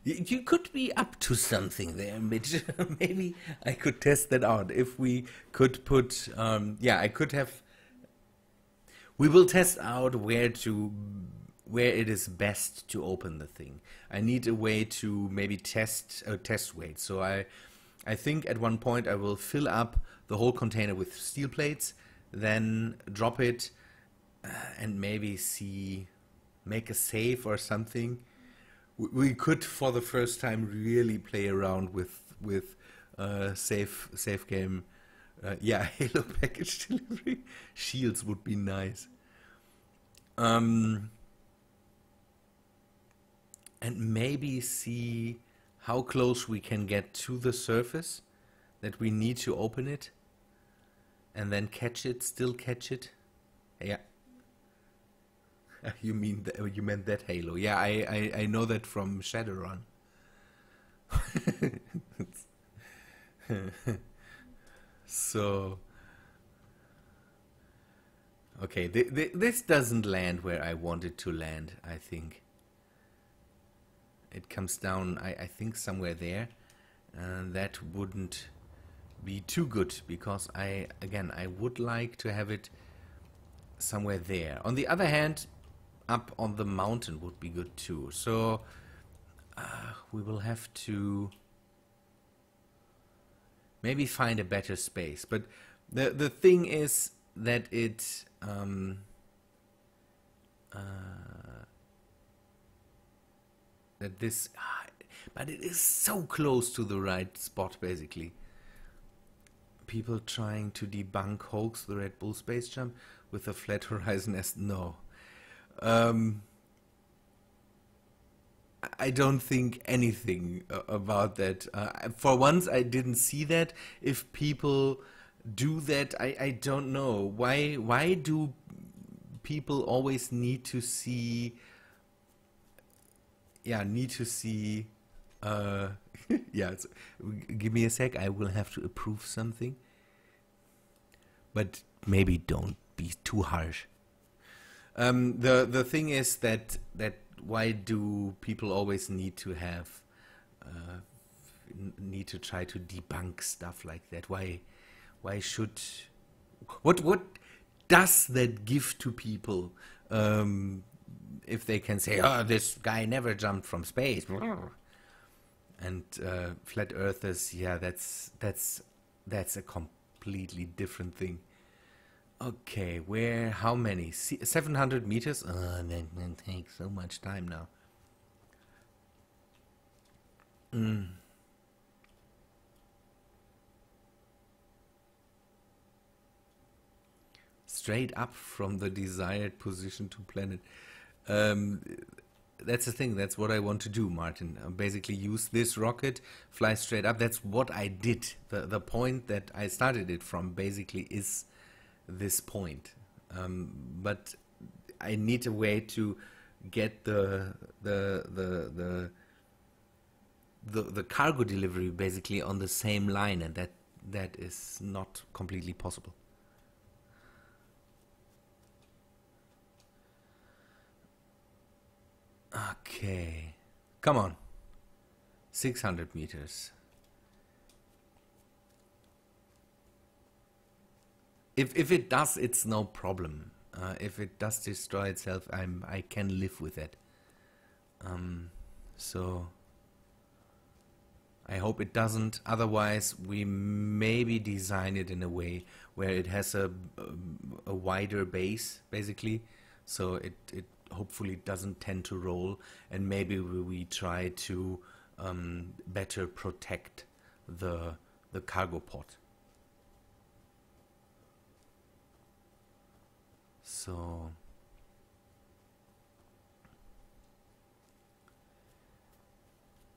You could be up to something there, Mitch. Maybe I could test that out. If we could put, yeah, I could have. We will test out where it is best to open the thing. I need a way to maybe test weight. So I think at one point I will fill up the whole container with steel plates, then drop it, and maybe make a save or something. We could, for the first time, really play around with safe game. Yeah, Halo package delivery shields would be nice. And maybe see how close we can get to the surface that we need to open it, and then still catch it. Yeah. You meant that Halo? Yeah, I know that from Shadowrun. So, okay, this doesn't land where I want it to land. I think it comes down. I think somewhere there. That wouldn't be too good because I would like to have it somewhere there. On the other hand, up on the mountain would be good too. So we will have to maybe find a better space. But the thing is that it but it is so close to the right spot basically. People trying to debunk hoax the Red Bull space jump with a flat horizon as no. I don't think anything about that. For once, I didn't see that. If people do that, I don't know. Why do people always need to see... Yeah, yeah, give me a sec. I will have to approve something. But maybe don't be too harsh. The thing is that why do people always need to have need to try to debunk stuff like that? Why should what does that give to people if they can say, oh, this guy never jumped from space, and flat earthers, yeah, that's a completely different thing. Okay, how many? 700 meters? Oh, that takes so much time now. Straight up from the desired position to planet. That's the thing. That's what I want to do, Martin. Basically use this rocket, fly straight up. That's what I did. The point that I started it from basically is this point, but I need a way to get the cargo delivery basically on the same line, and that is not completely possible. Okay, come on, 600 meters. If it does, it's no problem. If it does destroy itself, I can live with it. So I hope it doesn't. Otherwise, we maybe design it in a way where it has a wider base, basically, so it hopefully doesn't tend to roll, and maybe we try to better protect the cargo pod. So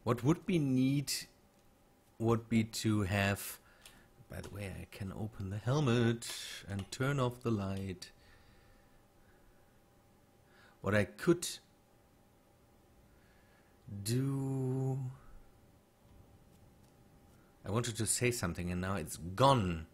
what would be neat would be to have, by the way, I can open the helmet and turn off the light. What I could do, I wanted to say something and now it's gone.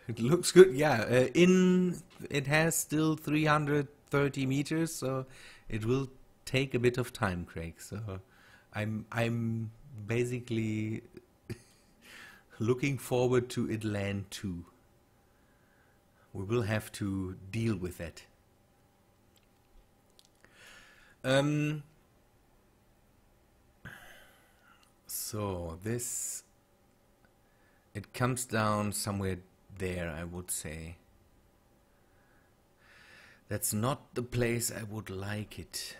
It looks good, yeah. It has still 330 meters, so it will take a bit of time, Craig. So I'm basically looking forward to it land too. We will have to deal with that. So this, it comes down somewhere there, I would say. That's not the place I would like it,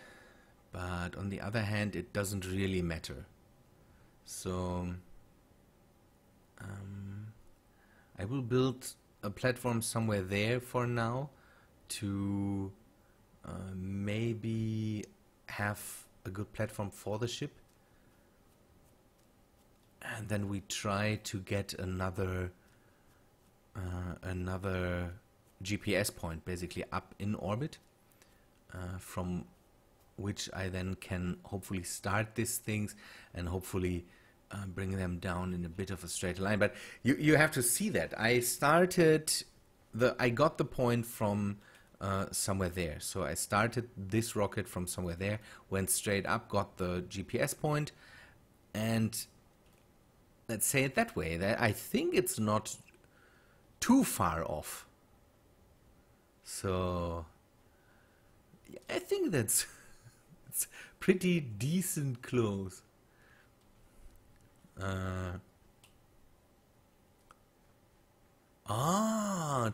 but on the other hand, it doesn't really matter. So I will build a platform somewhere there for now to maybe have a good platform for the ship, and then we try to get another GPS point basically up in orbit, from which I then can hopefully start these things and hopefully bring them down in a bit of a straight line. But you have to see that I got the point from somewhere there. So I started this rocket from somewhere there, went straight up, got the GPS point, and let's say it that way, that I think it's not too far off. So I think that's it's pretty decent close.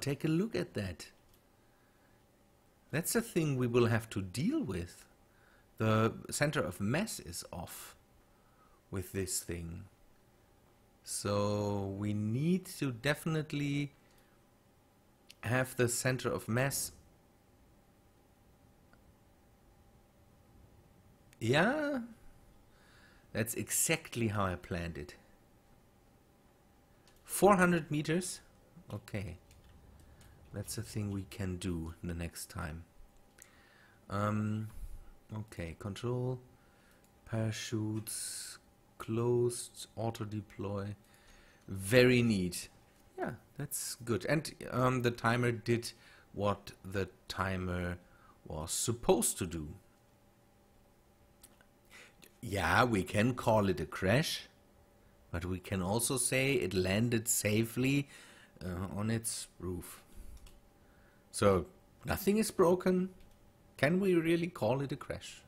Take a look at that. That's a thing we will have to deal with. The center of mass is off with this thing. So we need to definitely have the center of mass. Yeah, that's exactly how I planned it. 400 meters? Okay. That's a thing we can do the next time. Okay, control, parachutes, closed, auto deploy. Very neat. Yeah, that's good. And the timer did what the timer was supposed to do. Yeah, we can call it a crash, but we can also say it landed safely on its roof. So nothing is broken. Can we really call it a crash?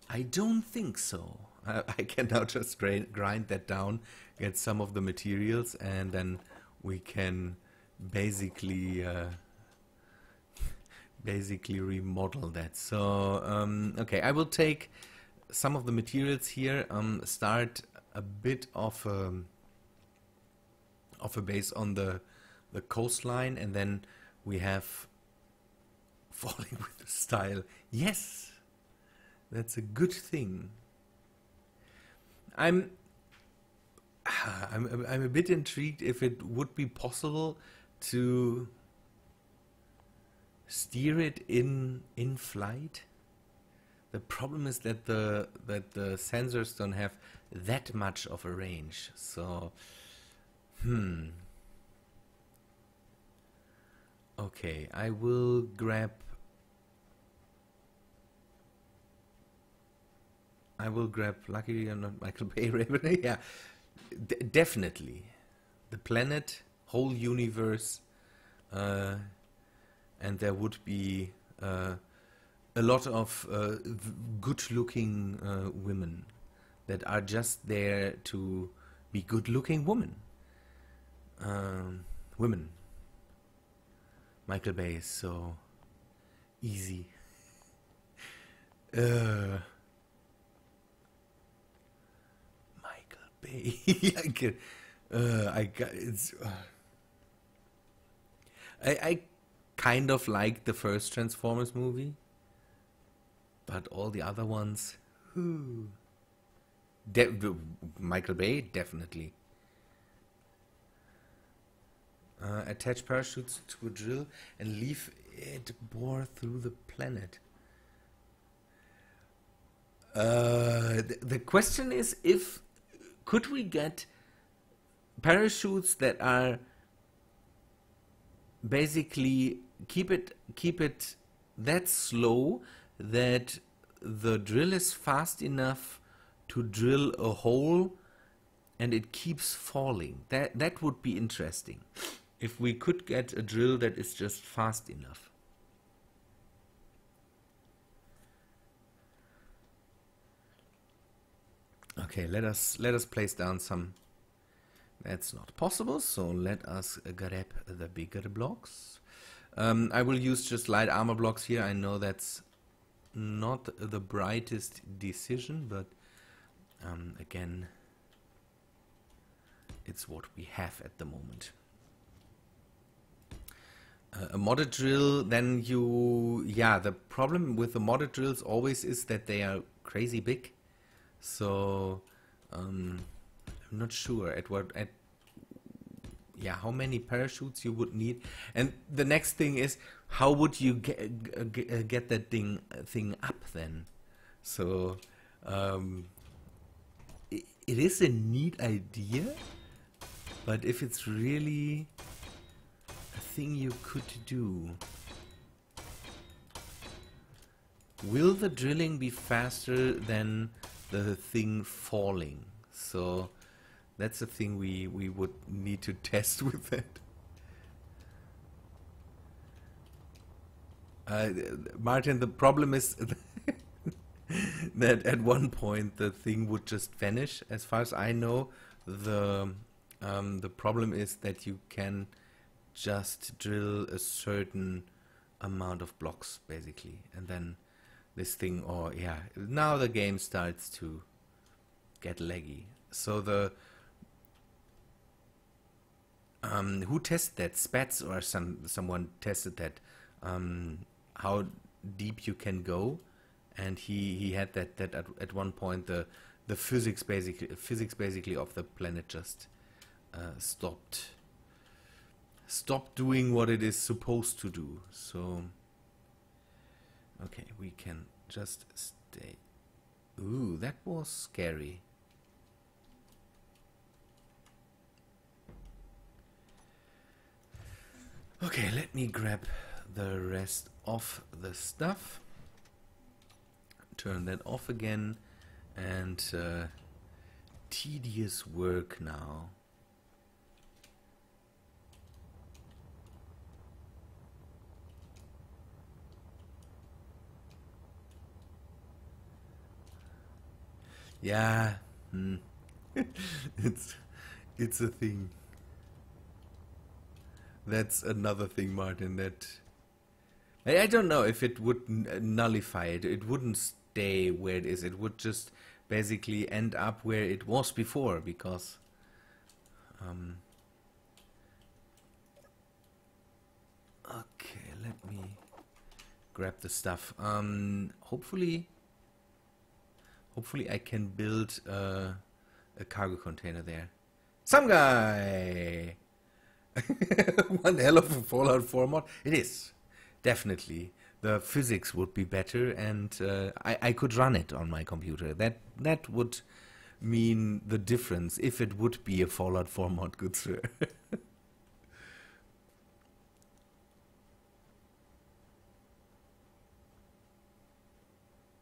I don't think so. I can now just grind that down, get some of the materials, and then we can basically remodel that. So okay, I will take some of the materials here, start a bit of a base on the coastline, and then we have falling with the style. Yes, that's a good thing. I'm a bit intrigued if it would be possible to steer it in flight. The problem is that the sensors don't have that much of a range. So okay, I will grab luckily I'm not Michael Bay Raven. Yeah, definitely the planet, whole universe, and there would be a lot of good-looking women that are just there to be good-looking women. Women. Michael Bay. So Easy. Michael Bay. I got it's. I kind of like the first Transformers movie, but all the other ones, Michael Bay definitely. Attach parachutes to a drill and leave it bore through the planet. The question is, if could we get parachutes that are basically keep it that slow that the drill is fast enough to drill a hole and it keeps falling. That would be interesting. If we could get a drill that is just fast enough. Okay, let us place down some. That's not possible, so let us grab the bigger blocks. I will use just light armor blocks here. I know that's not the brightest decision, but again, it's what we have at the moment. A modded drill, then the problem with the modded drills always is that they are crazy big. So I'm not sure how many parachutes you would need. And the next thing is, how would you get that thing up then? So it is a neat idea, but if it's really a thing you could do, will the drilling be faster than the thing falling? So that's a thing we would need to test with it. Martin, the problem is that at one point the thing would just vanish. As far as I know, the problem is that you can just drill a certain amount of blocks basically, and then this thing, now the game starts to get laggy. So the who tested that? Spats or someone tested that, how deep you can go, and he had that at one point the physics basically of the planet just stopped doing what it is supposed to do. So okay, we can just stay. Ooh, that was scary. Okay, let me grab the rest of the stuff. Turn that off again, and tedious work now. Yeah, it's a thing. That's another thing, Martin, that I don't know if it would nullify it. It wouldn't stay where it is. It would just basically end up where it was before, because okay, let me grab the stuff. Hopefully I can build a cargo container there. Some guy! One hell of a Fallout 4 mod. It is, definitely. The physics would be better, and I could run it on my computer. That would mean the difference, if it would be a Fallout 4 mod, good sir.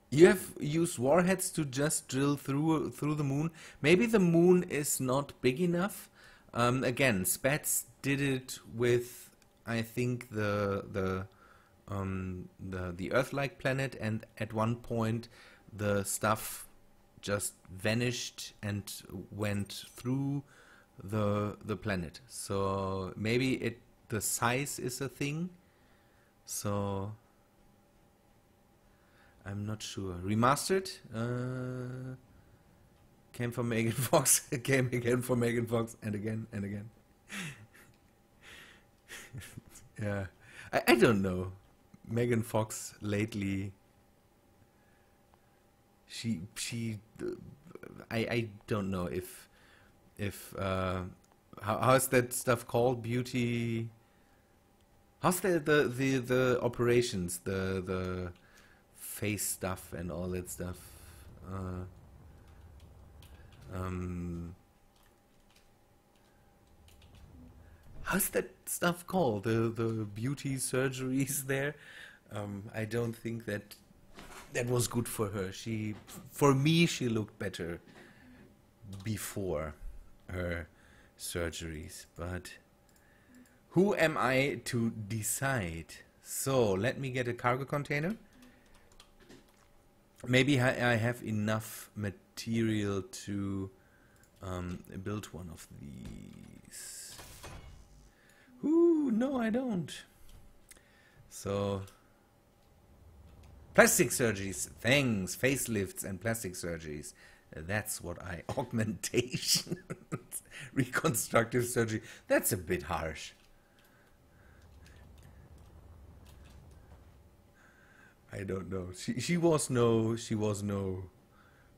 You have used warheads to just drill through the moon. Maybe the moon is not big enough. Again, Spats did it with, I think, the Earth-like planet, and at one point the stuff just vanished and went through the planet. So maybe the size is a thing. So I'm not sure. Remastered? Came from Megan Fox. Came again from Megan Fox. And again and again. Yeah. I don't know. Megan Fox lately... I don't know if how's that stuff called? Beauty... How's the operations, the face stuff and all that stuff? How's that stuff called? The beauty surgeries there? I don't think that was good for her. For me, she looked better before her surgeries, but who am I to decide? So let me get a cargo container. Maybe I have enough material to build one of these. Ooh, no, I don't. So plastic surgeries, thanks, facelifts and plastic surgeries. That's what I... Augmentation. Reconstructive surgery. That's a bit harsh. I don't know. She was no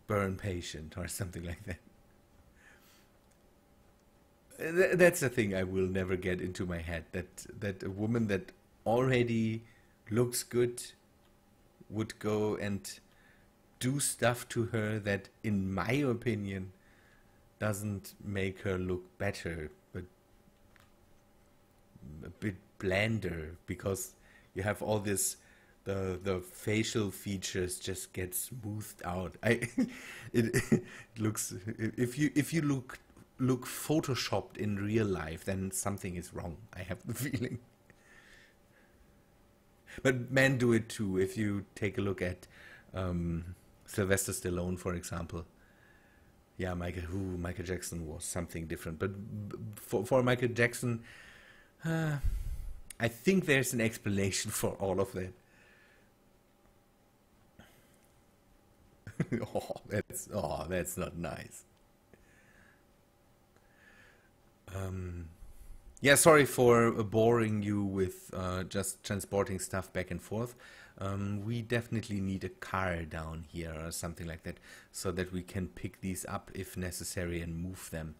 burn patient or something like that. That's the thing I will never get into my head. That a woman that already looks good would go and do stuff to her that, in my opinion, doesn't make her look better, but a bit blander, because you have all this, the facial features just get smoothed out. It looks, if you look photoshopped in real life, then something is wrong, I have the feeling. But men do it too. If you take a look at Sylvester Stallone, for example. Yeah, Michael Jackson was something different. But for Michael Jackson, I think there's an explanation for all of that. That's not nice. Yeah, sorry for boring you with just transporting stuff back and forth. We definitely need a car down here or something like that, so that we can pick these up if necessary and move them.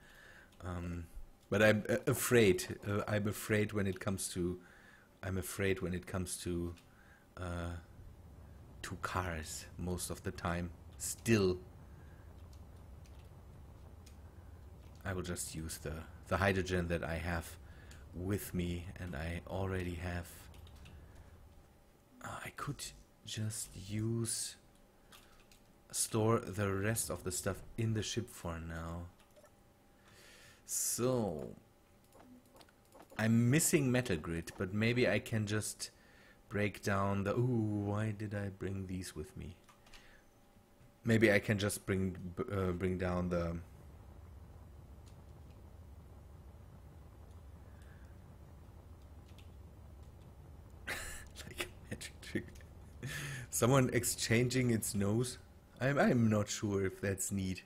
But I'm afraid. I'm afraid when it comes to cars most of the time. Still, I will just use the hydrogen that I have with me, and I already have. I could just store the rest of the stuff in the ship for now. So I'm missing metal grid, but maybe I can just break down the... Ooh, why did I bring these with me? Maybe I can just bring down the... like a magic trick. Someone exchanging its nose? I'm not sure if that's neat.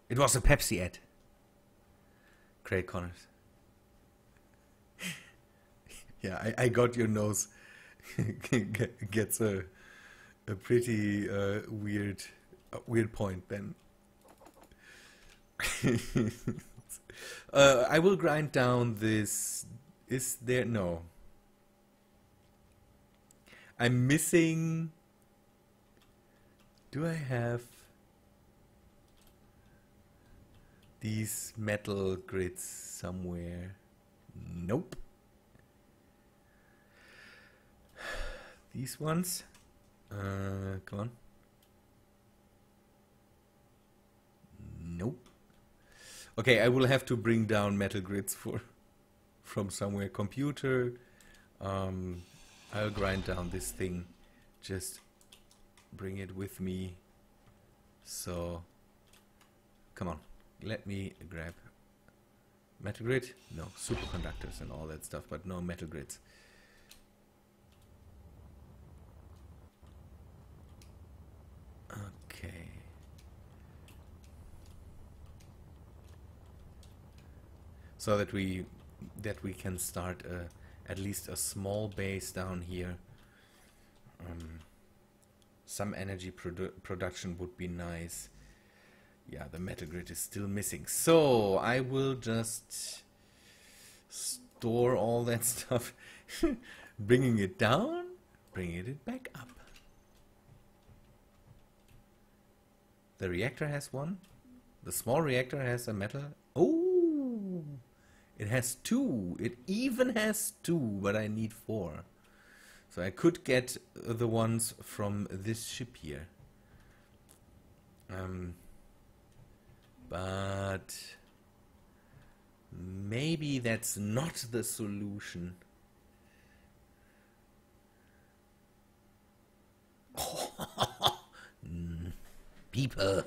It was a Pepsi ad. Craig Connors. Yeah, I got your nose. Gets a pretty weird point then. I will grind down this. Is there? No. I'm missing. Do I have these metal grids somewhere? Nope. These ones? Come on. Nope. Okay, I will have to bring down metal grids from somewhere. Computer. I'll grind down this thing. Just bring it with me. So, come on. Let me grab Metal grid? No, superconductors and all that stuff, but no metal grids. Okay. So that we can start at least a small base down here. Some energy production would be nice. Yeah, the metal grid is still missing. So I will just store all that stuff, bringing it down, bringing it back up. The reactor has one. The small reactor has a metal. Oh, it has two. It even has two, but I need 4. So I could get the ones from this ship here. But maybe that's not the solution. People.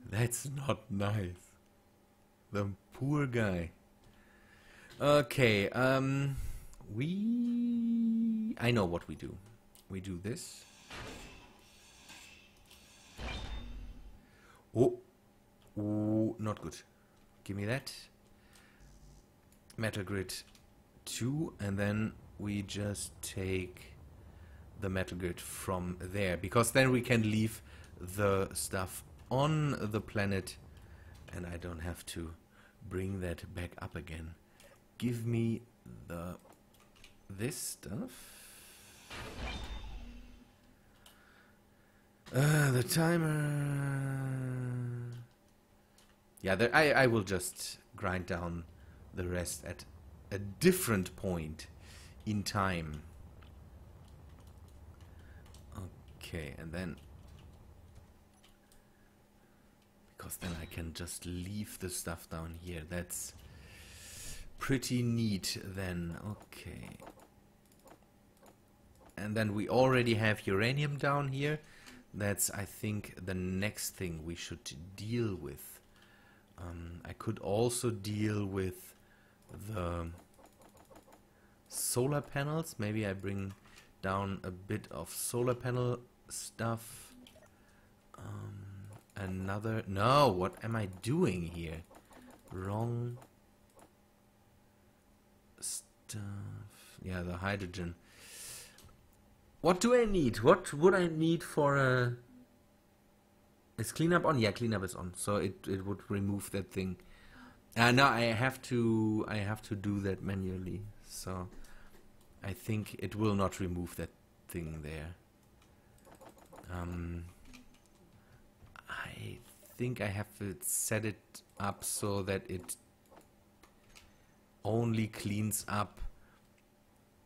That's not nice. The poor guy. Okay, I know what we do. We do this. Oh, not good. Give me that. Metal grid 2, and then we just take the metal grid from there, because then we can leave the stuff on the planet and I don't have to bring that back up again. Give me this stuff. The timer. Yeah, I will just grind down the rest at a different point in time. Okay, and then because then I can just leave the stuff down here. That's pretty neat then. Okay. And then we already have uranium down here. That's, I think, the next thing we should deal with. I could also deal with the solar panels. Maybe I bring down a bit of solar panel stuff. No, what am I doing here? Wrong stuff. Yeah, the hydrogen. What do I need? What would I need for a... Is cleanup on? Yeah, cleanup is on. So it would remove that thing. No, I have to do that manually. So I think it will not remove that thing there. I think I have to set it up so that it only cleans up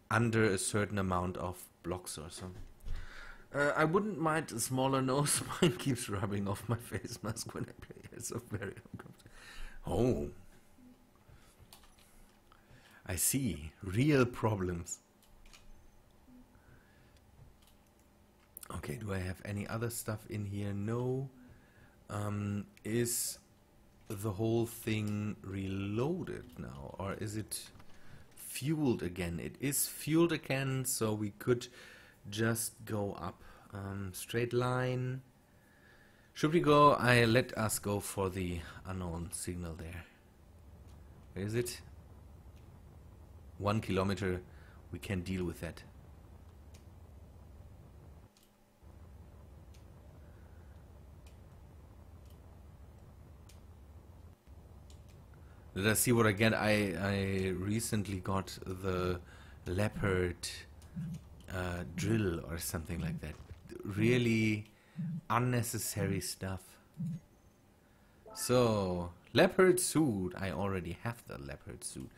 under a certain amount of blocks or something. I wouldn't mind a smaller nose. Mine keeps rubbing off my face mask when I play. It's so very uncomfortable. Oh. I see. Real problems. Okay, do I have any other stuff in here? No. Is the whole thing reloaded now? Or is it fueled again? It is fueled again, so we could just go up. Straight line. Should we go? Let us go for the unknown signal there. Where is it? 1 kilometer. We can deal with that. Let us see what I get. I recently got the leopard drill or something like that. Really unnecessary stuff. So, leopard suit. I already have the leopard suit.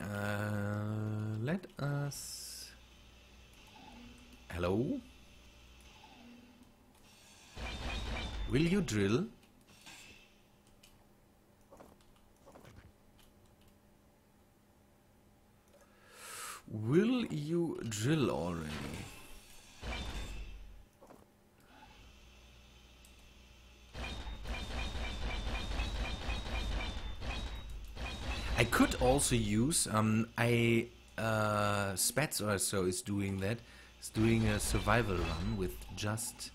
Let us... Hello? Will you drill? Will you drill already? I could also use Spats or so is doing that. He's doing a survival run with just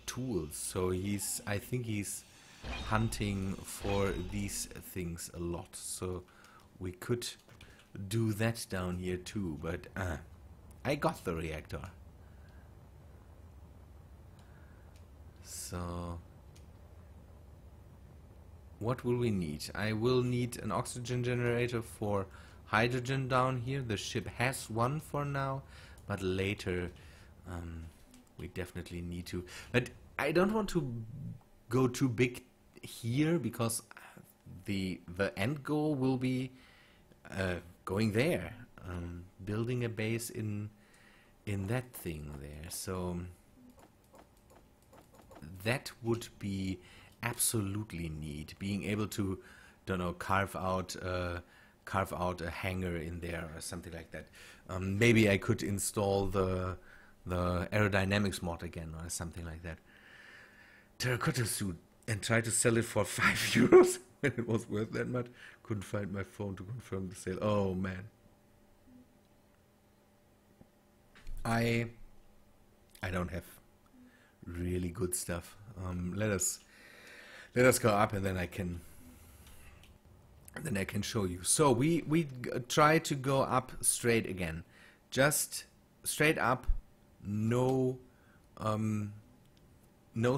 tools. So I think he's hunting for these things a lot. So we could do that down here too. But I got the reactor. So what will we need? I will need an oxygen generator for hydrogen down here. The ship has one for now, but later we definitely need to. But I don't want to go too big here because the end goal will be going there, building a base in that thing there. So that would be absolutely neat, being able to, don't know, carve out a hangar in there or something like that. Maybe I could install the aerodynamics mod again or something like that. Terracotta suit and try to sell it for 5 euros when it was worth that much. Couldn't find my phone to confirm the sale. Oh man. I don't have really good stuff. Let us go up, and then I can show you. So we try to go up straight again, just straight up, no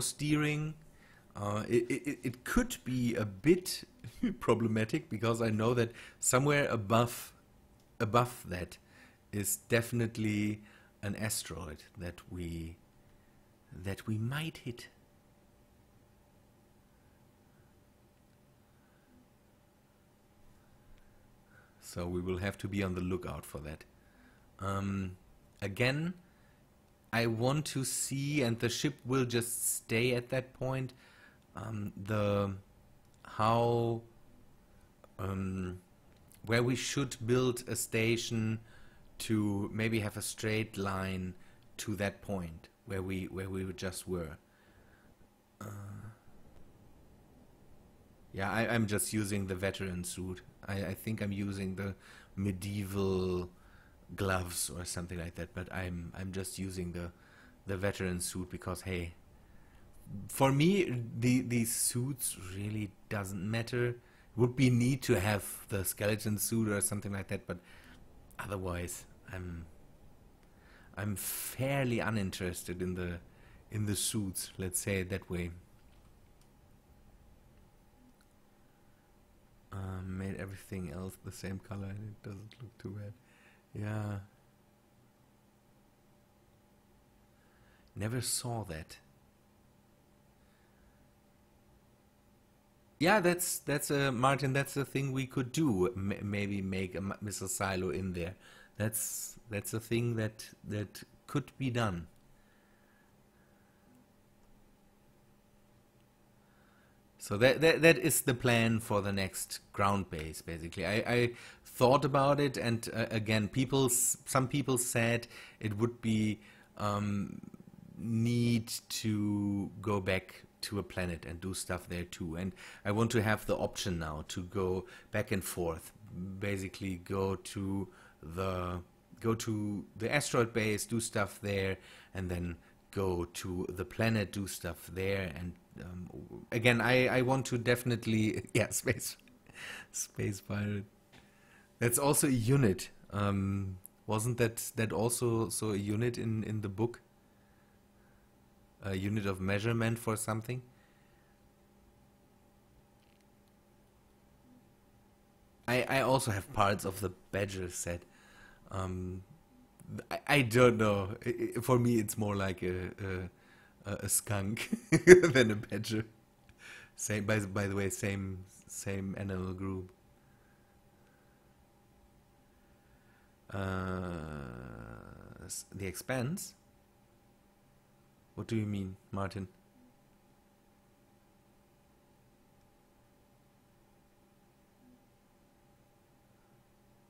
steering. It could be a bit problematic because I know that somewhere above that is definitely an asteroid that we might hit. So we will have to be on the lookout for that. Again, I want to see, and the ship will just stay at that point, where we should build a station to maybe have a straight line to that point where we just were. Yeah, I'm just using the veteran suit. I think I'm using the medieval gloves or something like that, but I'm just using the veteran suit because, hey, for me these suits really doesn't matter. Would be neat to have the skeleton suit or something like that, but otherwise I'm fairly uninterested in the suits, let's say it that way. Made everything else the same color and it doesn't look too bad. Yeah. Never saw that. Yeah, that's Martin. That's the thing we could do. Maybe make a missile silo in there. That's a thing that could be done. So that is the plan for the next ground base. Basically, I thought about it, and again, some people said it would be need to go back to a planet and do stuff there too. And I want to have the option now to go back and forth. Basically, go to the asteroid base, do stuff there, and then go to the planet, do stuff there. And again, I want to definitely, yeah, space pirate. That's also a unit. Wasn't that also a unit in the book? A unit of measurement for something? I also have parts of the Badger set. I don't know. For me, it's more like a skunk than a badger. Same, by the way, same animal group. The Expanse? What do you mean, Martin?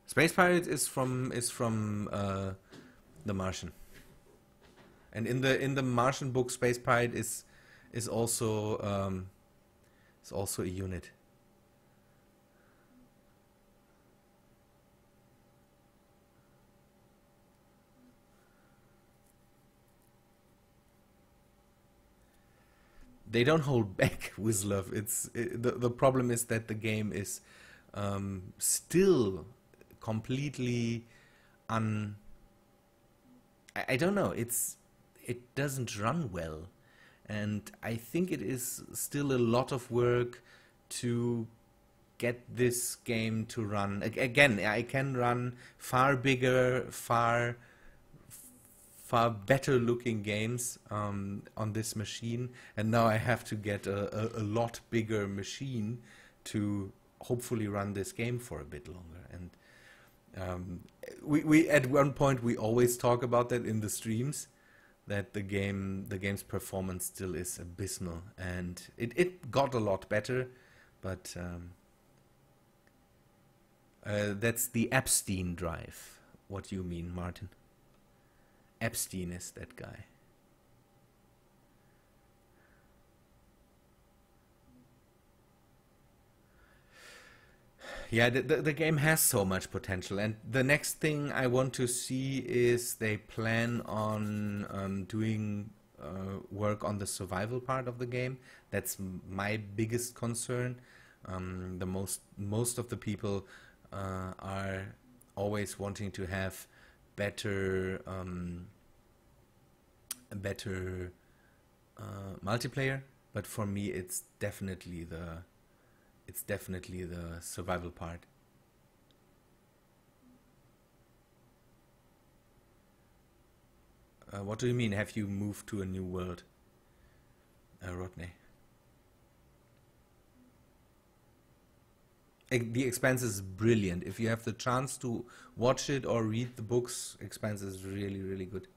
Space Pirate is from The Martian, and in the Martian book, Space Pirate is also a unit. they don't hold back with love. The problem is that the game is still completely un. I don't know. It doesn't run well, and I think it is still a lot of work to get this game to run. Again, I can run far bigger, far better looking games on this machine, and now I have to get a lot bigger machine to hopefully run this game for a bit longer. And we at one point we always talk about that in the streams, that the game's performance still is abysmal, and it got a lot better, but that's the Epstein drive. What do you mean, Martin? Epstein is that guy. Yeah, the game has so much potential, and the next thing I want to see is they plan on doing work on the survival part of the game. That's my biggest concern. The most of the people are always wanting to have better multiplayer, but for me it's definitely the survival part. What do you mean, have you moved to a new world, Rodney? The Expanse is brilliant. If you have the chance to watch it or read the books, Expanse is really, really good.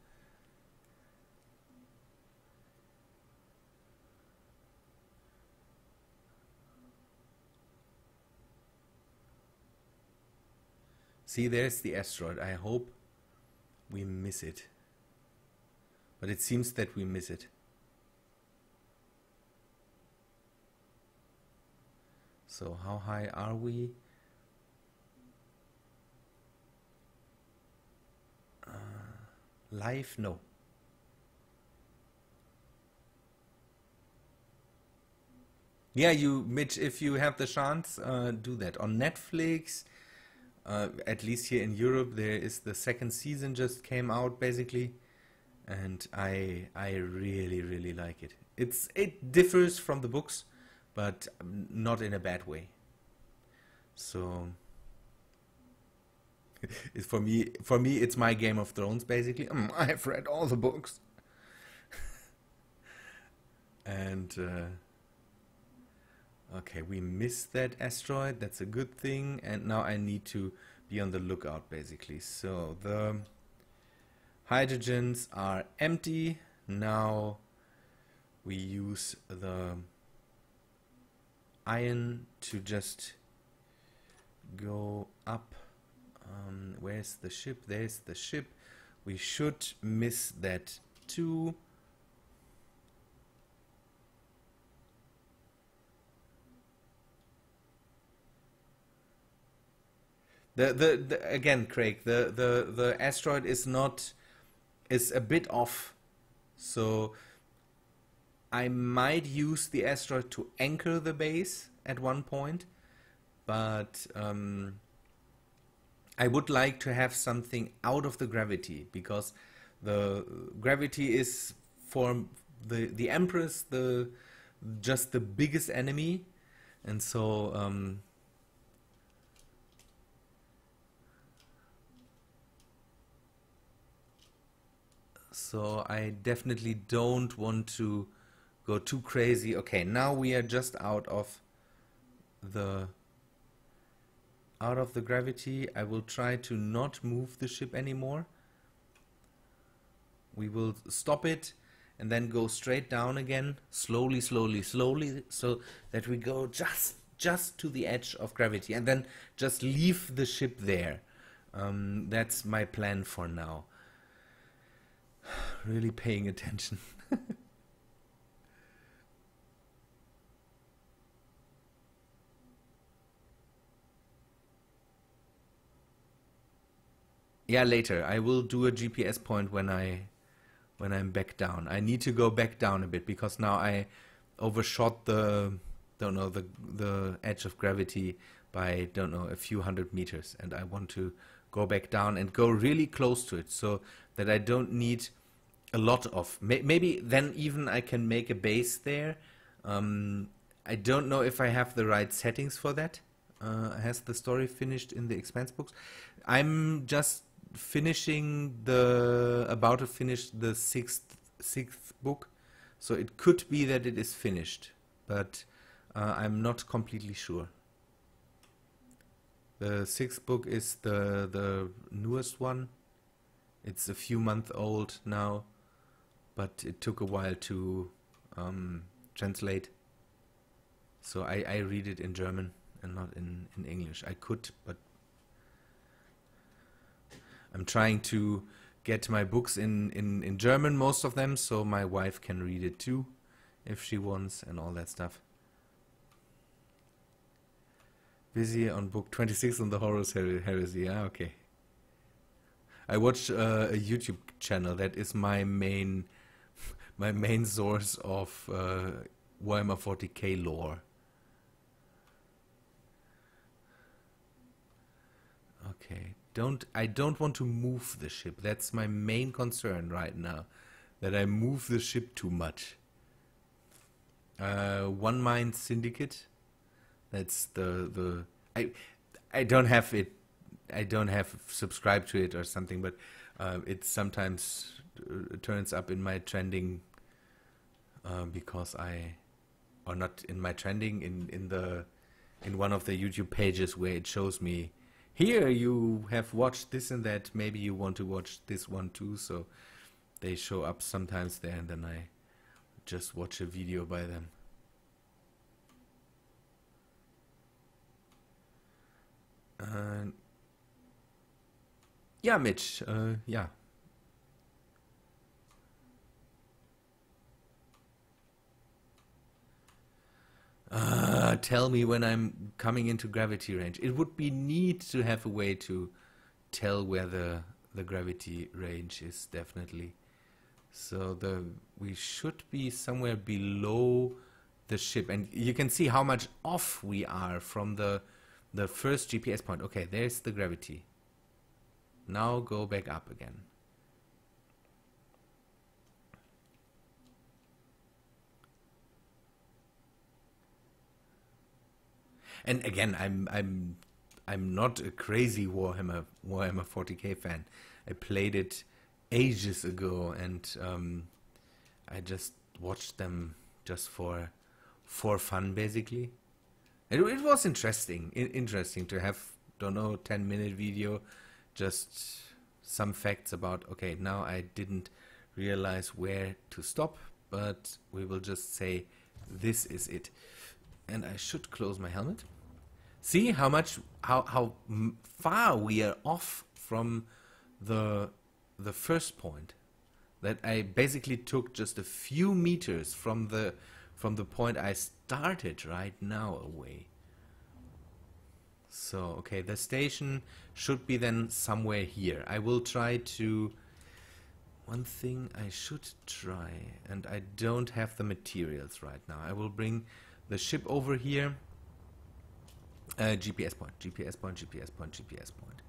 See, there's the asteroid. I hope we miss it. But it seems that we miss it. So how high are we? Live? No. Yeah, Mitch, if you have the chance, do that. On Netflix, at least here in Europe, there is the second season just came out, basically. And I really, really like it. It differs from the books, but not in a bad way. So for me, it's my Game of Thrones, basically. I have read all the books, and okay, we missed that asteroid. That's a good thing. And now I need to be on the lookout, basically. So the hydrogens are empty. Now we use the iron to just go up. Where's the ship? There's the ship. We should miss that too. Again, Craig, the asteroid is a bit off, so I might use the asteroid to anchor the base at one point, but I would like to have something out of the gravity, because the gravity is for the Empress just the biggest enemy, and so so I definitely don't want to go too crazy. Okay, now we are just out of the gravity. I will try to not move the ship anymore. We will stop it and then go straight down again, slowly, slowly, slowly, so that we go just to the edge of gravity, and then just leave the ship there. That's my plan for now. Really paying attention. Yeah, later. I will do a GPS point when I'm back down. I need to go back down a bit, because now I overshot the, don't know, the edge of gravity by, don't know, a few hundred meters, and I want to go back down and go really close to it, so that I don't need a lot of, maybe then even I can make a base there. I don't know if I have the right settings for that. Has the story finished in the expense books? I'm just about to finish the sixth book, so it could be that it is finished, but I'm not completely sure. The sixth book is the newest one. It's a few months old now, but it took a while to translate. So I read it in German and not in English. I could, but I'm trying to get my books in German, most of them, so my wife can read it too, if she wants, and all that stuff. Busy on book 26 on the Horus Heresy. Ah, okay. I watch a YouTube channel that is my main source of Warhammer 40k lore. Okay, I don't want to move the ship. That's my main concern right now, that I move the ship too much. One Mind Syndicate. That's I don't have it. I don't have subscribed to it or something, but it sometimes turns up in my trending because or not in my trending, in one of the YouTube pages where it shows me, here you have watched this and that, maybe you want to watch this one too, so they show up sometimes there, and then I just watch a video by them. Yeah, Mitch, yeah. Tell me when I'm coming into gravity range. It would be neat to have a way to tell where the gravity range is, definitely. So we should be somewhere below the ship, and you can see how much off we are from the first GPS point. Okay, there's the gravity. Now go back up again. And again, I'm not a crazy Warhammer 40k fan. I played it ages ago, and I just watched them just for fun, basically. It was interesting to have, don't know, 10-minute video, just some facts about, okay, now I didn't realize where to stop, but we will just say this is it. And I should close my helmet. See how far we are off from the first point. That I basically took just a few meters from the point I started right now away. So okay, the station should be then somewhere here. I will try to. One thing I should try, and I don't have the materials right now. I will bring the ship over here. GPS point, GPS point, GPS point, GPS point.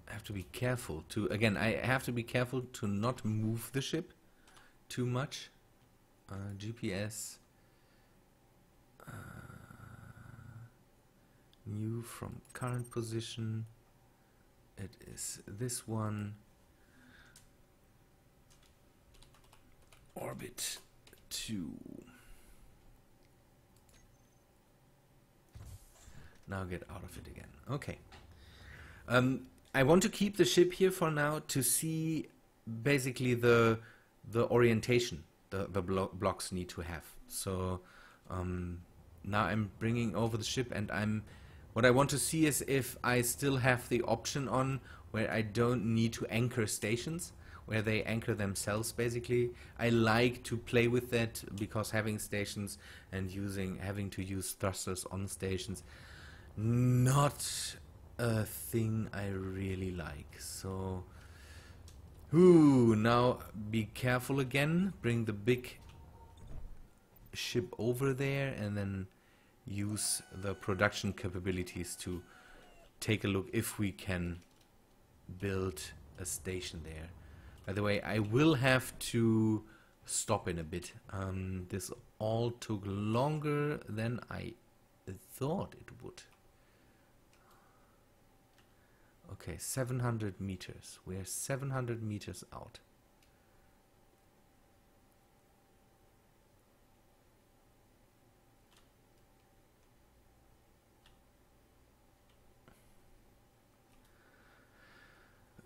I have to be careful to, again, I have to be careful to not move the ship too much. GPS. New from current position. It is this one. Orbit 2. Now get out of it again. Okay. I want to keep the ship here for now to see basically the orientation the blocks need to have. So now I'm bringing over the ship, and what I want to see is if I still have the option on where I don't need to anchor stations, where they anchor themselves, basically. I like to play with that, because having stations and having to use thrusters on stations, not a thing I really like. So Ooh, now be careful again. Bring the big ship over there and then use the production capabilities to take a look if we can build a station there. By the way, I will have to stop in a bit. This all took longer than I thought it would. Okay, 700 meters. We're 700 meters out.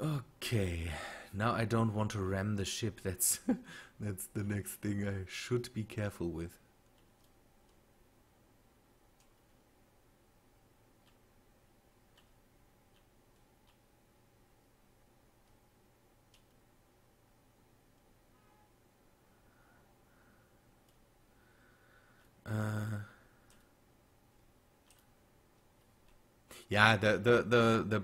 Okay, now I don't want to ram the ship. That's that's the next thing I should be careful with. Yeah, the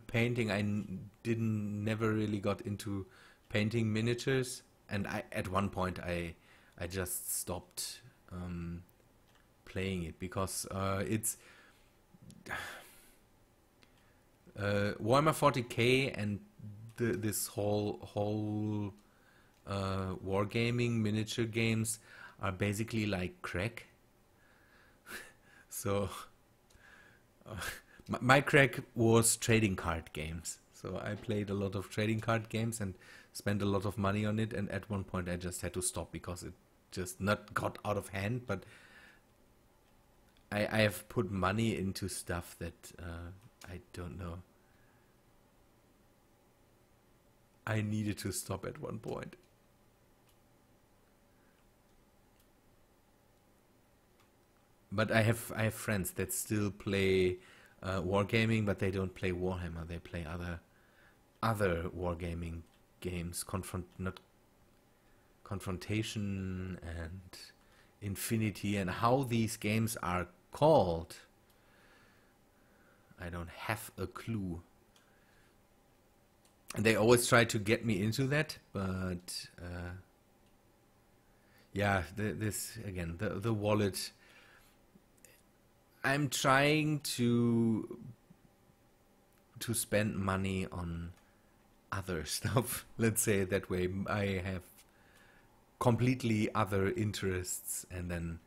painting didn't never really got into painting miniatures, and I at one point I just stopped playing it because it's Warhammer 40k and this whole wargaming miniature games are basically like crack. So my crack was trading card games. So I played a lot of trading card games and spent a lot of money on it. And at one point I just had to stop because it just not got out of hand. But I have put money into stuff that I don't know. I needed to stop at one point. But I have friends that still play wargaming, but they don't play Warhammer. They play other wargaming games, Confrontation and Infinity, and how these games are called, I don't have a clue. And they always try to get me into that, but yeah, this again, the wallet. I'm trying to spend money on other stuff. Let's say it that way. I have completely other interests, and then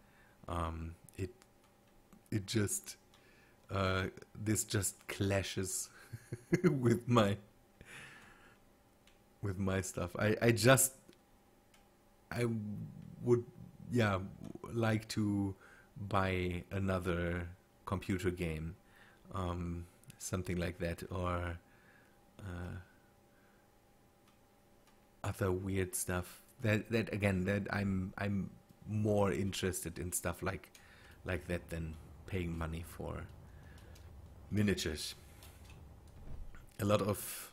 it just this just clashes with my stuff. I would like to buy another computer game, something like that, or other weird stuff. That again, that I'm more interested in stuff like that than paying money for miniatures. A lot of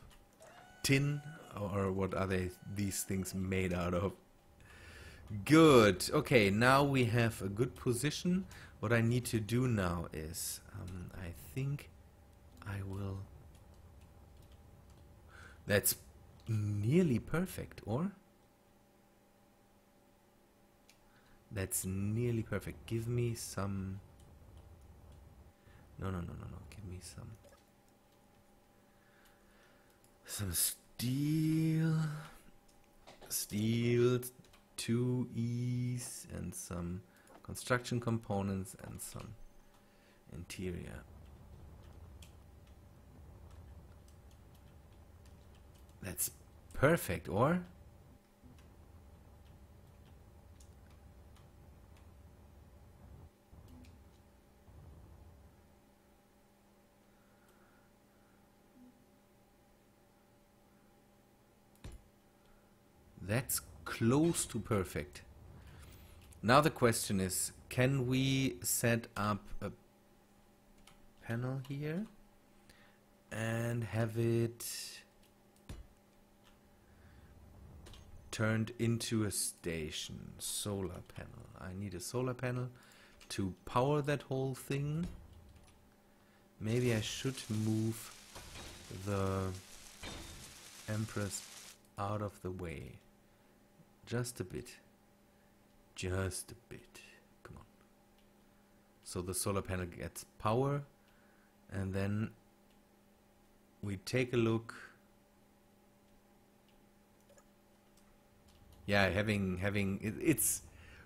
tin, or what are these things made out of? Good. Okay, now we have a good position. What I need to do now is, I think I will... That's nearly perfect, or? That's nearly perfect. Give me some... No. Give me some steel. Steel, 2 E's, and some construction components and some interior. That's perfect, or? That's close to perfect. Now the question is, can we set up a panel here and have it turned into a station? Solar panel. I need a solar panel to power that whole thing. Maybe I should move the Empress out of the way. Just a bit. Just a bit. Come on. So the solar panel gets power, and then we take a look. Yeah, it's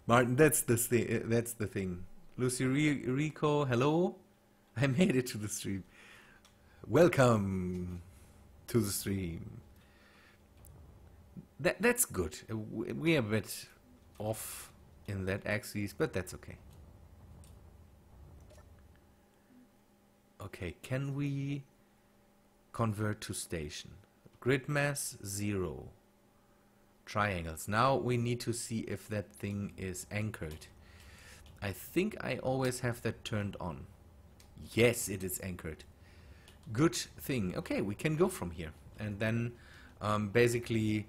Martin. That's the thing. That's the thing. Lucy Rico, hello. I made it to the stream. Welcome to the stream. That's good. We are a bit off in that axis, but that's okay. Okay, can we convert to station? Grid mass 0. Triangles. Now we need to see if that thing is anchored. I think I always have that turned on. Yes, it is anchored. Good thing. Okay, we can go from here and then basically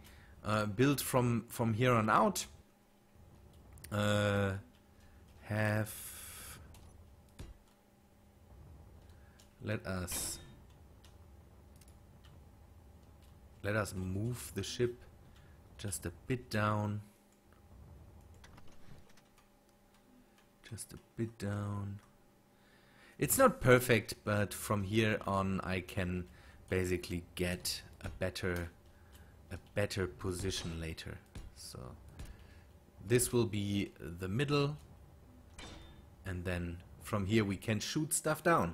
build from here on out. Let us move the ship just a bit down. Just a bit down. It's not perfect, but from here on I can basically get a better position later. So this will be the middle, and then from here we can shoot stuff down.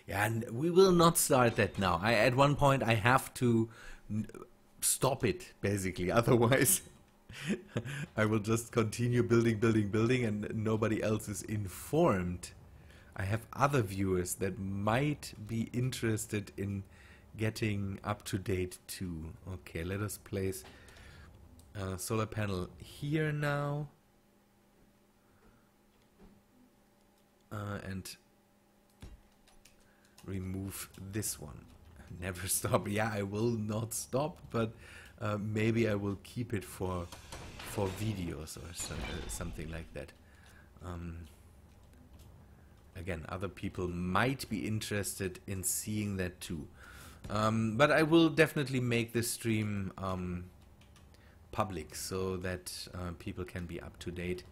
Yeah, and we will not start that now. At one point I have to stop it, basically. Otherwise, I will just continue building, and nobody else is informed. I have other viewers that might be interested in getting up to date too. Okay, let us place a solar panel here now. And remove this one. Never stop. Yeah, I will not stop, but maybe I will keep it for videos or something like that. Again, other people might be interested in seeing that too. But I will definitely make this stream public so that people can be up to date.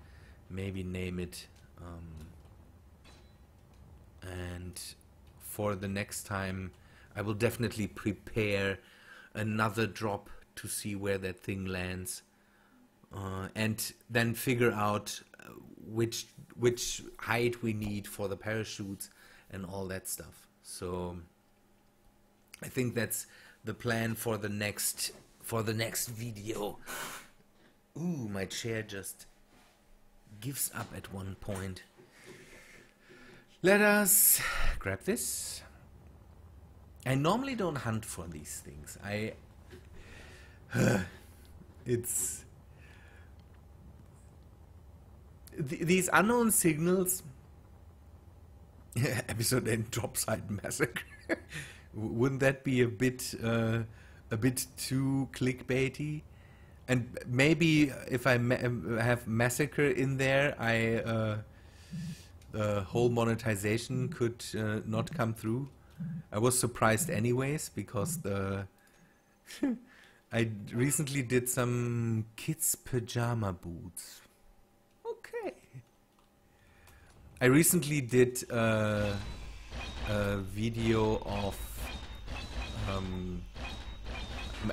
Maybe name it. And for the next time, I will definitely prepare another drop to see where that thing lands, and then figure out which height we need for the parachutes and all that stuff. So I think that's the plan for the next video. Ooh, my chair just gives up at one point. Let us grab this. I normally don't hunt for these things. These unknown signals. Episode 8 drop site massacre. Wouldn't that be a bit too clickbaity? And maybe if I have massacre in there, the whole monetization could not come through. I was surprised anyways, because I recently did some kids' pajama boots. Okay. I recently did a video of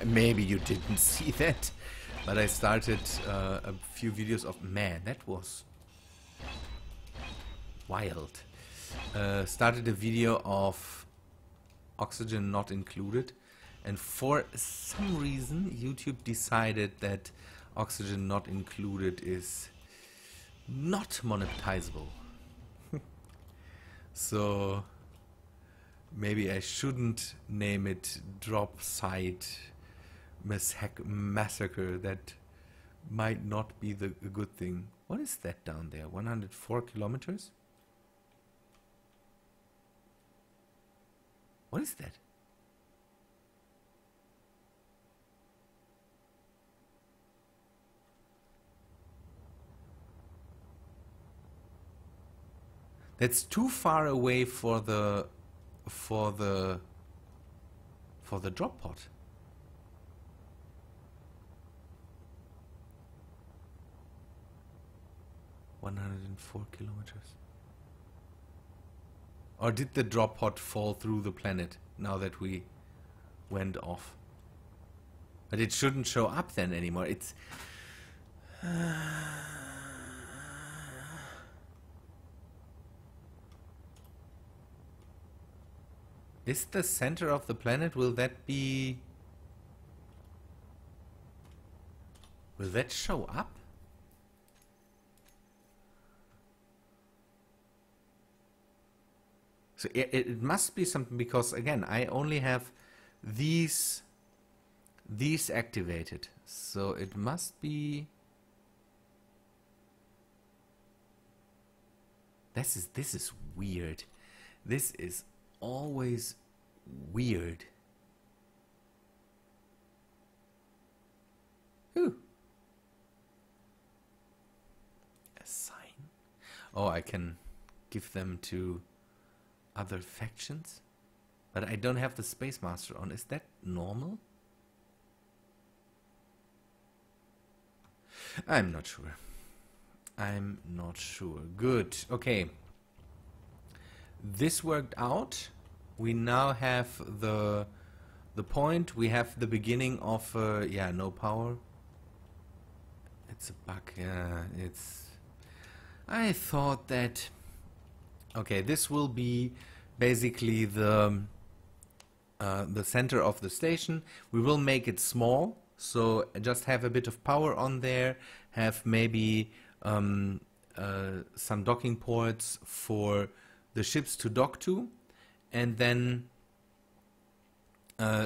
maybe you didn't see that, but I started a few videos of, man, that was wild. Started a video of oxygen not included, and for some reason YouTube decided that oxygen not included is not monetizable. So maybe I shouldn't name it drop site massacre. That might not be the good thing. What is that down there? 104 kilometers? What is that? That's too far away for the drop pod. 104 kilometers. Or did the drop pod fall through the planet now that we went off? But it shouldn't show up then anymore. It's... Is the center of the planet, will that be... Will that show up? So it must be something, because again, I only have these activated. So it must be... This is weird. This is always weird. Ooh. A sign. Oh, I can give them to other factions, but I don't have the Space Master on. Is that normal? I'm not sure. I'm not sure. Good. Okay. This worked out. We now have the point. We have the beginning of yeah, no power. It's a bug. Yeah, it's... I thought that... Okay, this will be basically the center of the station. We will make it small, so just have a bit of power on there. Have maybe some docking ports for the ships to dock to, and then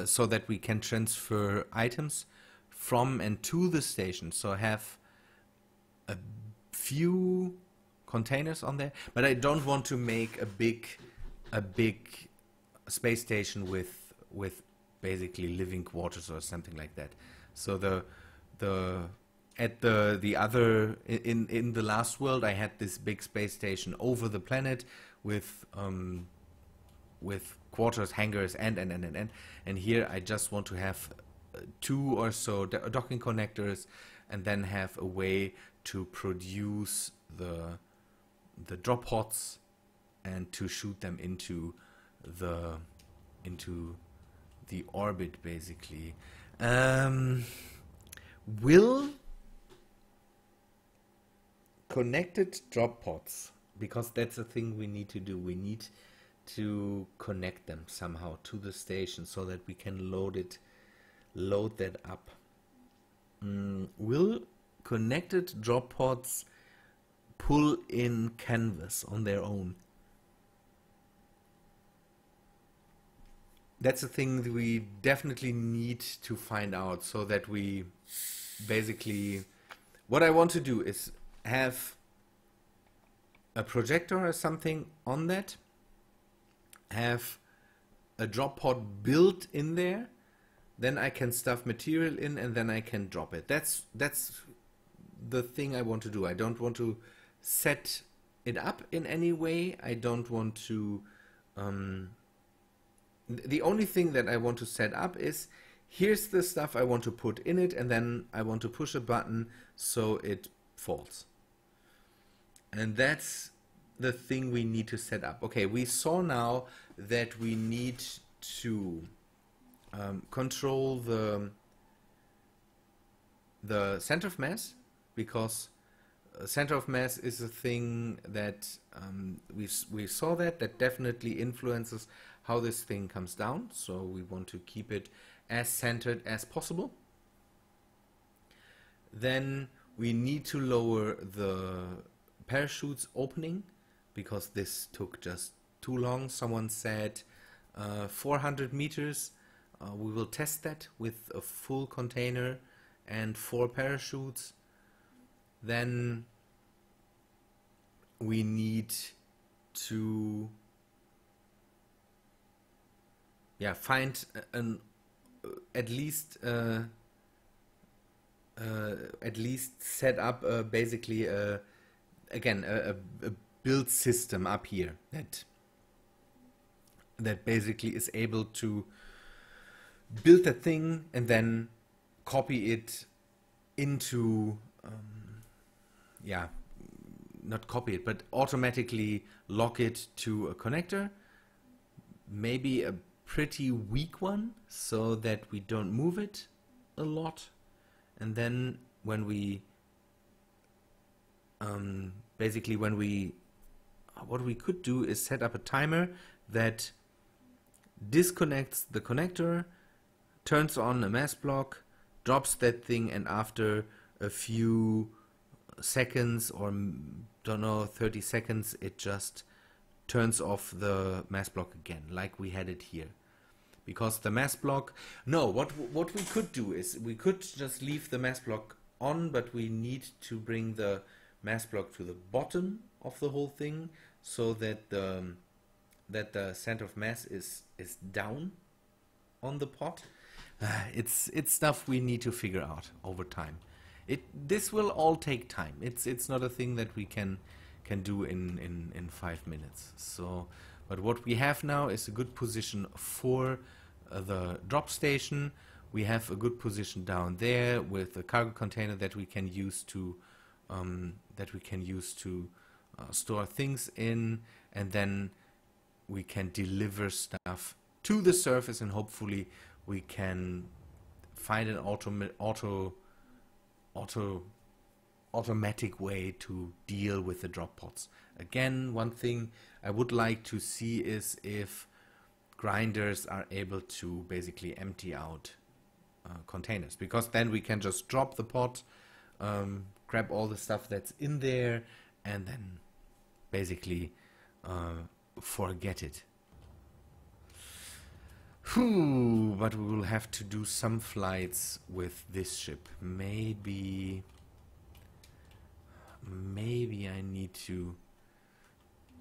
so that we can transfer items from and to the station. So have a few containers on there, but I don't want to make a big space station with basically living quarters or something like that. So in the last world, I had this big space station over the planet with quarters, hangars, and here I just want to have 2 or so docking connectors, and then have a way to produce the drop pods and to shoot them into the orbit, basically. Will connected drop pods, because that's a thing we need to do. We need to connect them somehow to the station so that we can load that up. Will connected drop pods pull in canvas on their own? That's a thing that we definitely need to find out, so that we basically... What I want to do is have a projector or something on that, have a drop pod built in there, then I can stuff material in, and then I can drop it. That's the thing I want to do. I don't want to set it up in any way. I don't want to... the only thing that I want to set up is, here's the stuff I want to put in it, and then I want to push a button so it falls. And that's the thing we need to set up. Okay, we saw now that we need to control the center of mass, because center of mass is a thing that we saw that definitely influences how this thing comes down. So we want to keep it as centered as possible. Then we need to lower the parachutes opening, because this took just too long. Someone said 400 meters. We will test that with a full container and 4 parachutes. Then we need to find at least set up basically again a build system up here that basically is able to build that thing and then copy it into not copy it, but automatically lock it to a connector. Maybe a pretty weak one so that we don't move it a lot. And then when we basically what we could do is set up a timer that disconnects the connector, turns on a mass block, drops that thing, and after a few seconds, or don't know, 30 seconds, it just turns off the mass block again, like we had it here. Because the mass block, no, what we could do is we could just leave the mass block on, but we need to bring the mass block to the bottom of the whole thing so that the center of mass is down on the pot. It's stuff we need to figure out over time. This will all take time. It's not a thing that we can do in 5 minutes. So, but what we have now is a good position for the drop station. We have a good position down there with a cargo container that we can use to store things in, and then we can deliver stuff to the surface, and hopefully we can find an automatic way to deal with the drop pods. Again, one thing I would like to see is if grinders are able to basically empty out containers, because then we can just drop the pot, grab all the stuff that's in there, and then basically forget it. Whew, but we will have to do some flights with this ship. Maybe I need to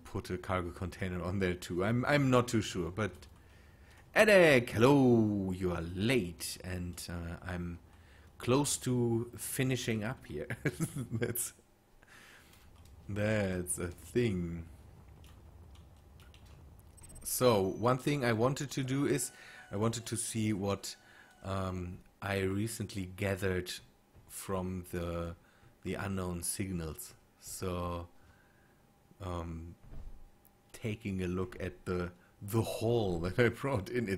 put a cargo container on there too. I'm not too sure, but Edek, hello, you are late, and I'm close to finishing up here. That's a thing. So one thing I wanted to do is I wanted to see what I recently gathered from the unknown signals. So taking a look at the haul that I brought in,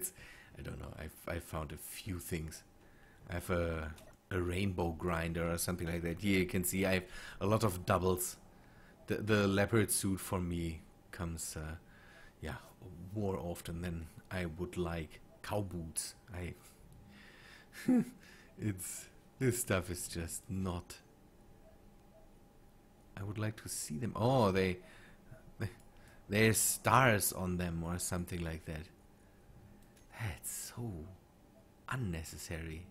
I don't know, I found a few things. I have a rainbow grinder or something like that. Here you can see I have a lot of doubles. The leopard suit for me comes yeah, more often than I would like. Cow boots. This stuff is just not. I would like to see them. Oh, there's stars on them or something like that. That's so unnecessary.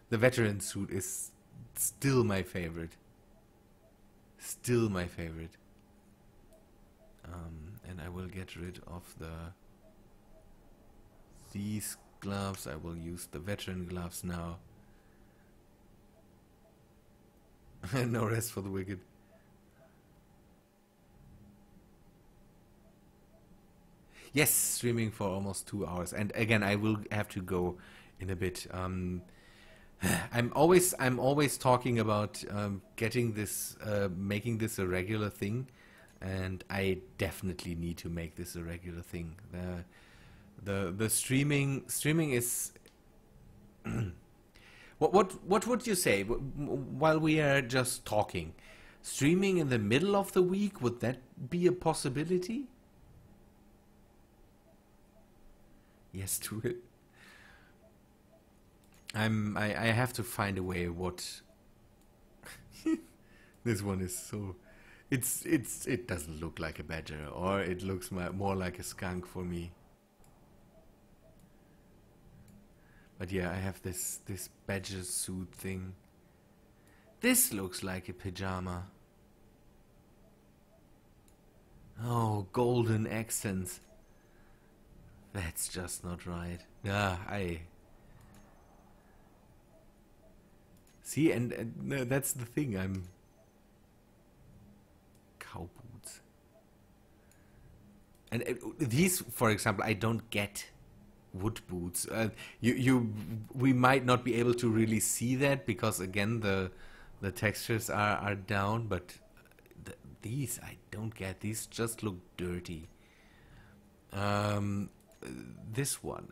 The veteran suit is still my favorite. Still my favorite. And I will get rid of these gloves. I will use the veteran gloves now. No rest for the wicked. Yes, streaming for almost 2 hours. And again, I will have to go in a bit. I'm always talking about getting this, making this a regular thing. And I definitely need to make this a regular thing. The streaming is. What would you say while we are just talking? Streaming in the middle of the week, would that be a possibility? Yes to it. I have to find a way. What this one is so. It doesn't look like a badger, or it looks more like a skunk for me. But yeah, I have this badger suit thing. This looks like a pajama. Oh, golden accents. That's just not right. Yeah, see, and that's the thing. I'm cow boots. And these, for example, I don't get wood boots. We might not be able to really see that because again the textures are down, but These I don't get. These just look dirty. This one.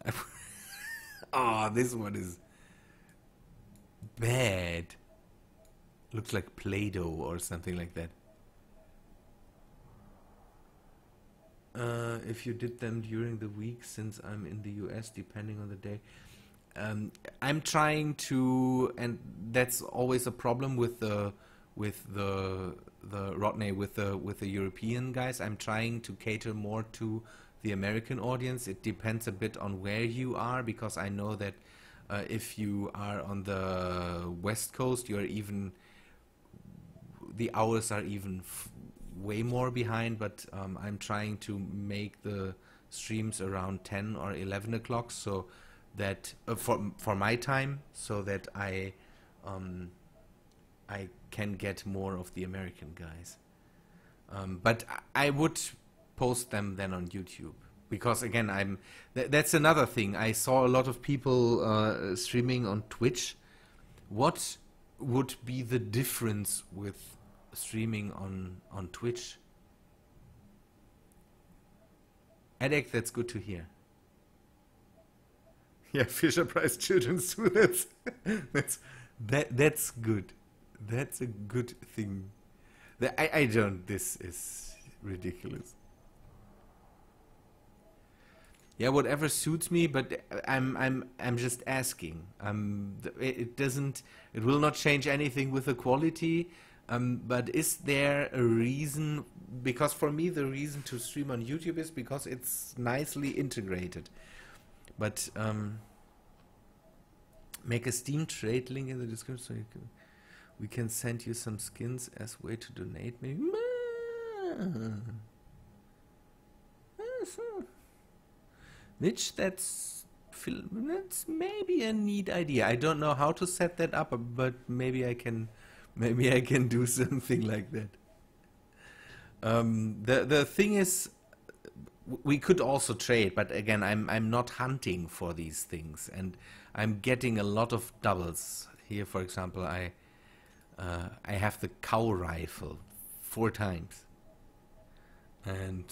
Oh, this one is bad. Looks like Play-Doh or something like that. If you did them during the week, since I'm in the US, depending on the day. I'm trying to, and that's always a problem with the Rodney, with the European guys. I'm trying to cater more to the American audience. It depends a bit on where you are, because I know that if you are on the West Coast, the hours are even way more behind. But I'm trying to make the streams around 10 or 11 o'clock, so that for my time, so that I can get more of the American guys. But I would post them then on YouTube, because again, that's another thing. I saw a lot of people streaming on Twitch. What would be the difference with streaming on Twitch? Edek, that's good to hear. Yeah, Fisher Price Children's too. That's good. That's a good thing. I don't. This is ridiculous. Yeah, whatever suits me. But I'm just asking. It doesn't. It will not change anything with the quality. But is there a reason? Because for me, the reason to stream on YouTube is because it's nicely integrated. But make a Steam trade link in the description so we can send you some skins as way to donate. Maybe. Mitch, that's maybe a neat idea. I don't know how to set that up, but maybe I can do something like that. The thing is, we could also trade, but again, I'm not hunting for these things, and I'm getting a lot of doubles. Here, for example, I have the cow rifle 4 times, and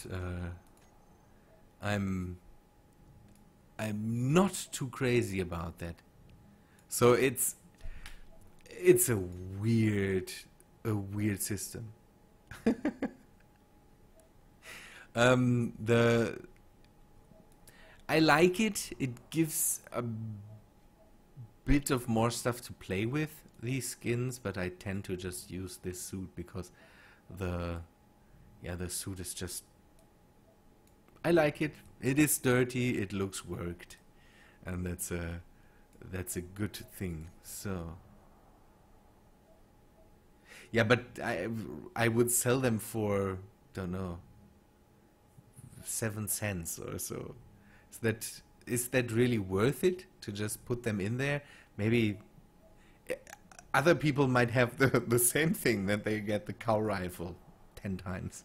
I'm not too crazy about that. So it's a weird system. I like it. It gives a bit of more stuff to play with, these skins, but I tend to just use this suit because the suit is just, I like it. It is dirty, it looks worked, and that's a good thing. So yeah, but I would sell them for, don't know, 7 cents or so. Is that really worth it to just put them in there? Maybe other people might have the same thing, that they get the cow rifle 10 times.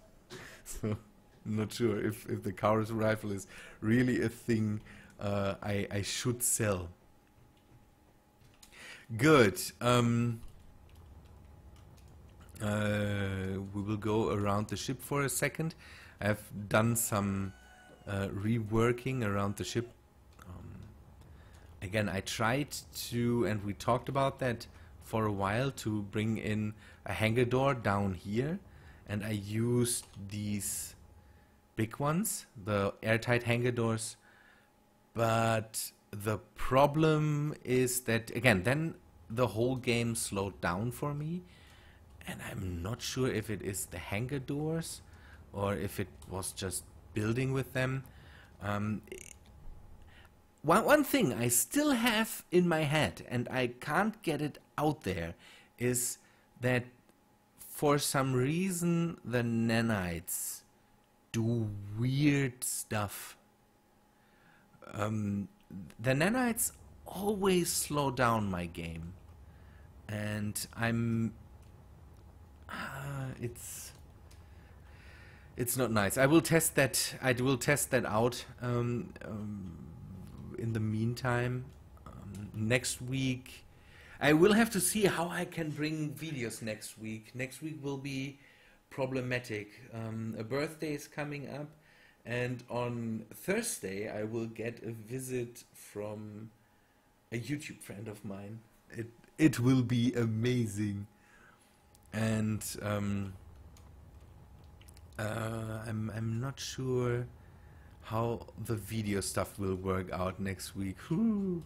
So I'm not sure if the cow rifle is really a thing I should sell. Good. We will go around the ship for a second. I've done some reworking around the ship. Again, I tried to, and we talked about that for a while, to bring in a hangar door down here, and I used these big ones, the airtight hangar doors. But the problem is that, again, then the whole game slowed down for me, and I'm not sure if it is the hangar doors or if it was just building with them. One thing I still have in my head, and I can't get it out there, is that for some reason the nanites do weird stuff. The nanites always slow down my game, and it's not nice. I will test that. I will test that out. In the meantime, next week, I will have to see how I can bring videos next week. Next week will be problematic. A birthday is coming up, and on Thursday I will get a visit from a YouTube friend of mine. It will be amazing, and I'm not sure how the video stuff will work out next week. Whew.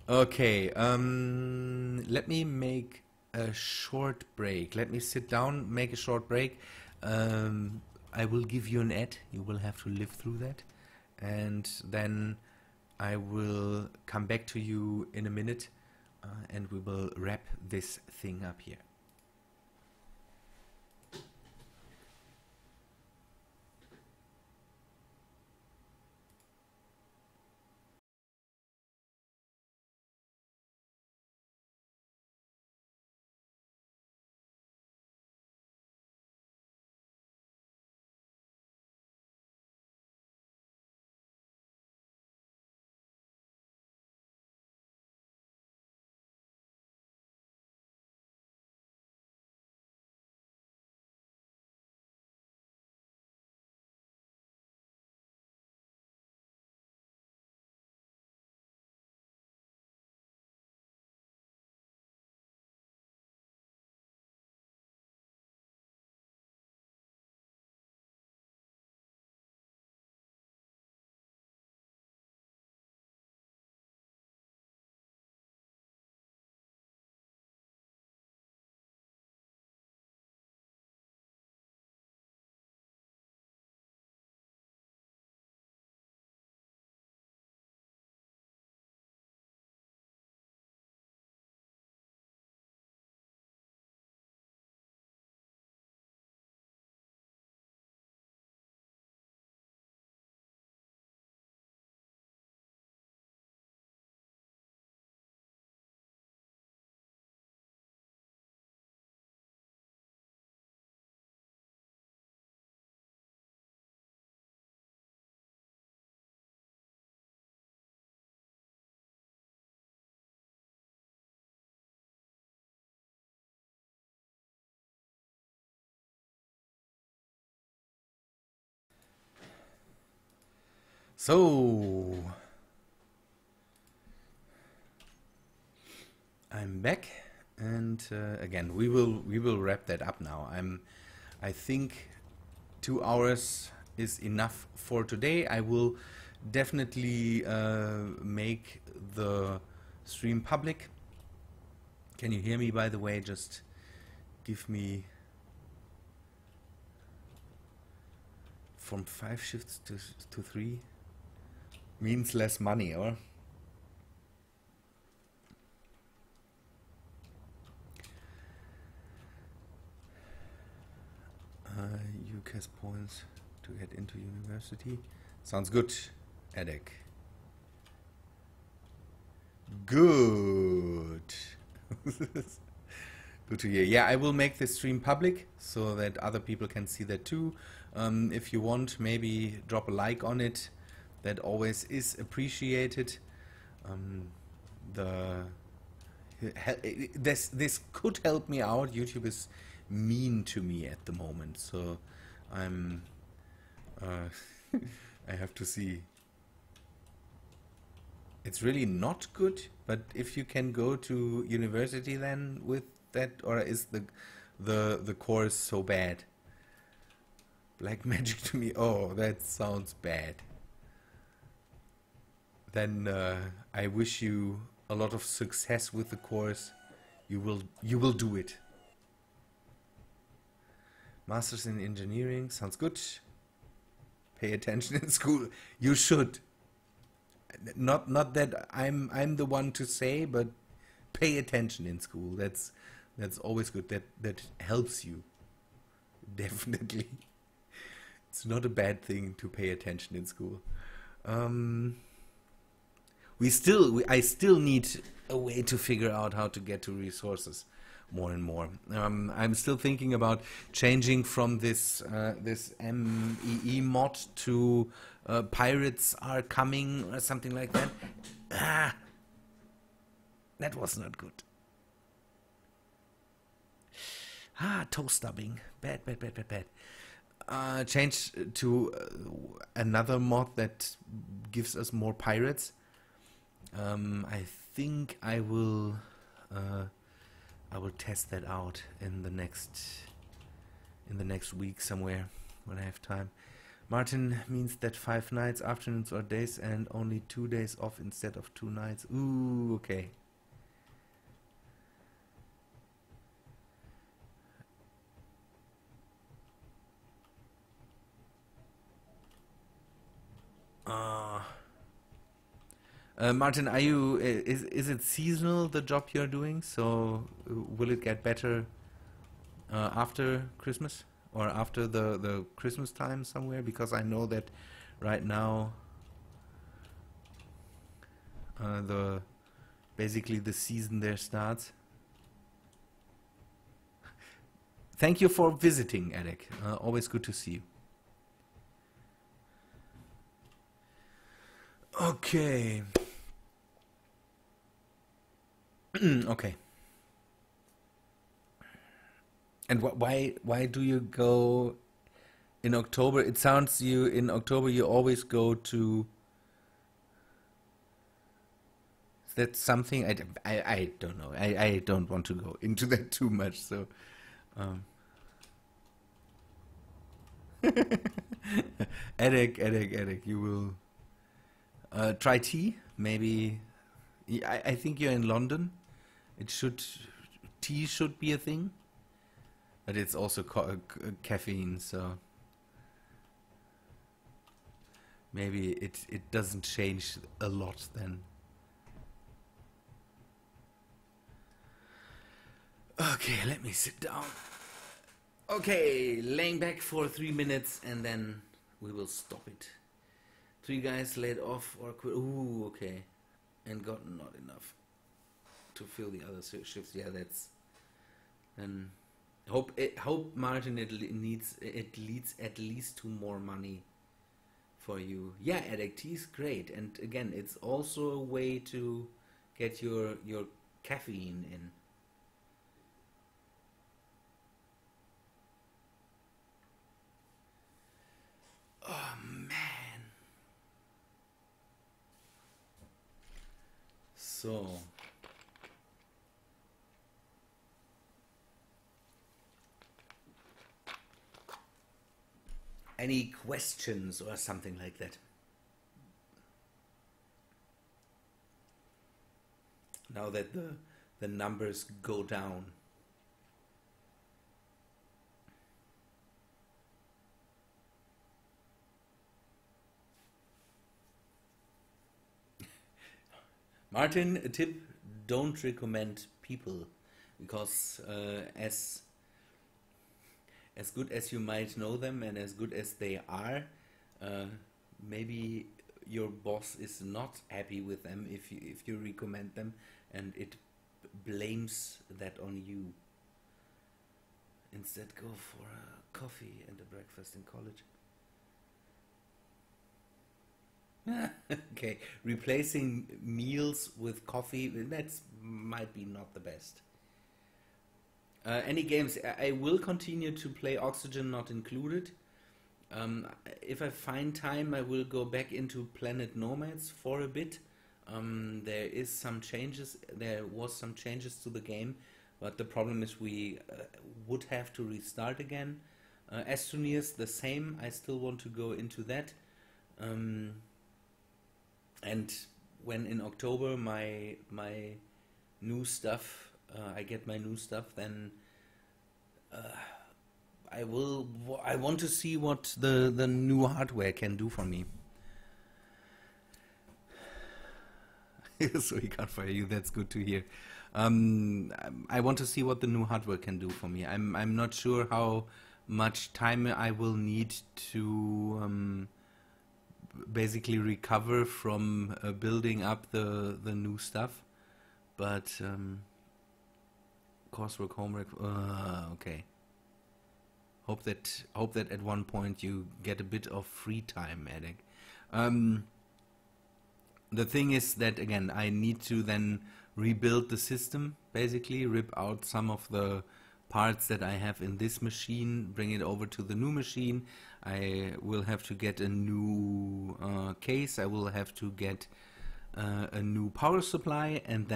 Okay, let me make a short break. Let me sit down, make a short break. I will give you an ad. You will have to live through that. And then I will come back to you in a minute and we will wrap this thing up here. So I'm back, and again we will wrap that up now. I think 2 hours is enough for today. I will definitely make the stream public. Can you hear me, by the way? Just give me from 5 shifts to 3 means less money, or UCAS points to get into university. Sounds good, Edek. Good. Good to hear. Yeah, I will make this stream public so that other people can see that too. If you want, maybe drop a like on it. That always is appreciated. This could help me out. YouTube is mean to me at the moment, so I'm I have to see. It's really not good, but if you can go to university then with that, or is the course so bad? Black magic to me. Oh, that sounds bad. Then I wish you a lot of success with the course. You will do it. Masters in engineering sounds good. Pay attention in school. You should. Not that I'm the one to say, but pay attention in school. That's always good. That helps you. Definitely. It's not a bad thing to pay attention in school. I still need a way to figure out how to get to resources more and more. I'm still thinking about changing from this MEE mod to pirates are coming or something like that. That was not good. Toe stubbing. Bad. Change to another mod that gives us more pirates. I think I will test that out in the next week somewhere when I have time. Martin means that 5 nights, afternoons or days, and only 2 days off instead of 2 nights. Ooh, okay. Martin, are you? Is it seasonal, the job you're doing? So will it get better after Christmas or after the Christmas time somewhere? Because I know that right now basically the season there starts. Thank you for visiting, Eric. Always good to see you. Okay. Okay. And why do you go in October? It sounds you in October you always go to. Is that something I don't know. I don't want to go into that too much. So. Eric, you will try tea. Maybe I think you're in London. Tea should be a thing, but it's also caffeine, so maybe it doesn't change a lot then. Okay, let me sit down. Okay, laying back for 3 minutes and then we will stop it. 3 guys laid off or quit. Ooh, okay. And got not enough to fill the other shifts. Yeah, that's. Then hope Martin it leads at least to more money for you. Yeah, Eric, tea is great, and again, it's also a way to get your caffeine in. Oh man. So. Any questions or something like that? Now that the numbers go down. Martin, a tip, don't recommend people, because as good as you might know them and as good as they are, maybe your boss is not happy with them if you recommend them, and it blames that on you. Instead, go for a coffee and a breakfast in college. Okay, replacing meals with coffee, that's might be not the best. Any games? I will continue to play Oxygen Not Included. If I find time, I will go back into Planet Nomads for a bit. There is some changes. There was some changes to the game, but the problem is we would have to restart again. Astroneers, the same. I still want to go into that. And when in October my new stuff, I get my new stuff, then I want to see what the new hardware can do for me. So he can't fire you. That's good to hear. I want to see what the new hardware can do for me. I'm not sure how much time I will need to basically recover from building up the new stuff, but coursework, homework. Okay. Hope that at one point you get a bit of free time, Eric. The thing is that again, I need to then rebuild the system. Basically, rip out some of the parts that I have in this machine, bring it over to the new machine. I will have to get a new case. I will have to get a new power supply, and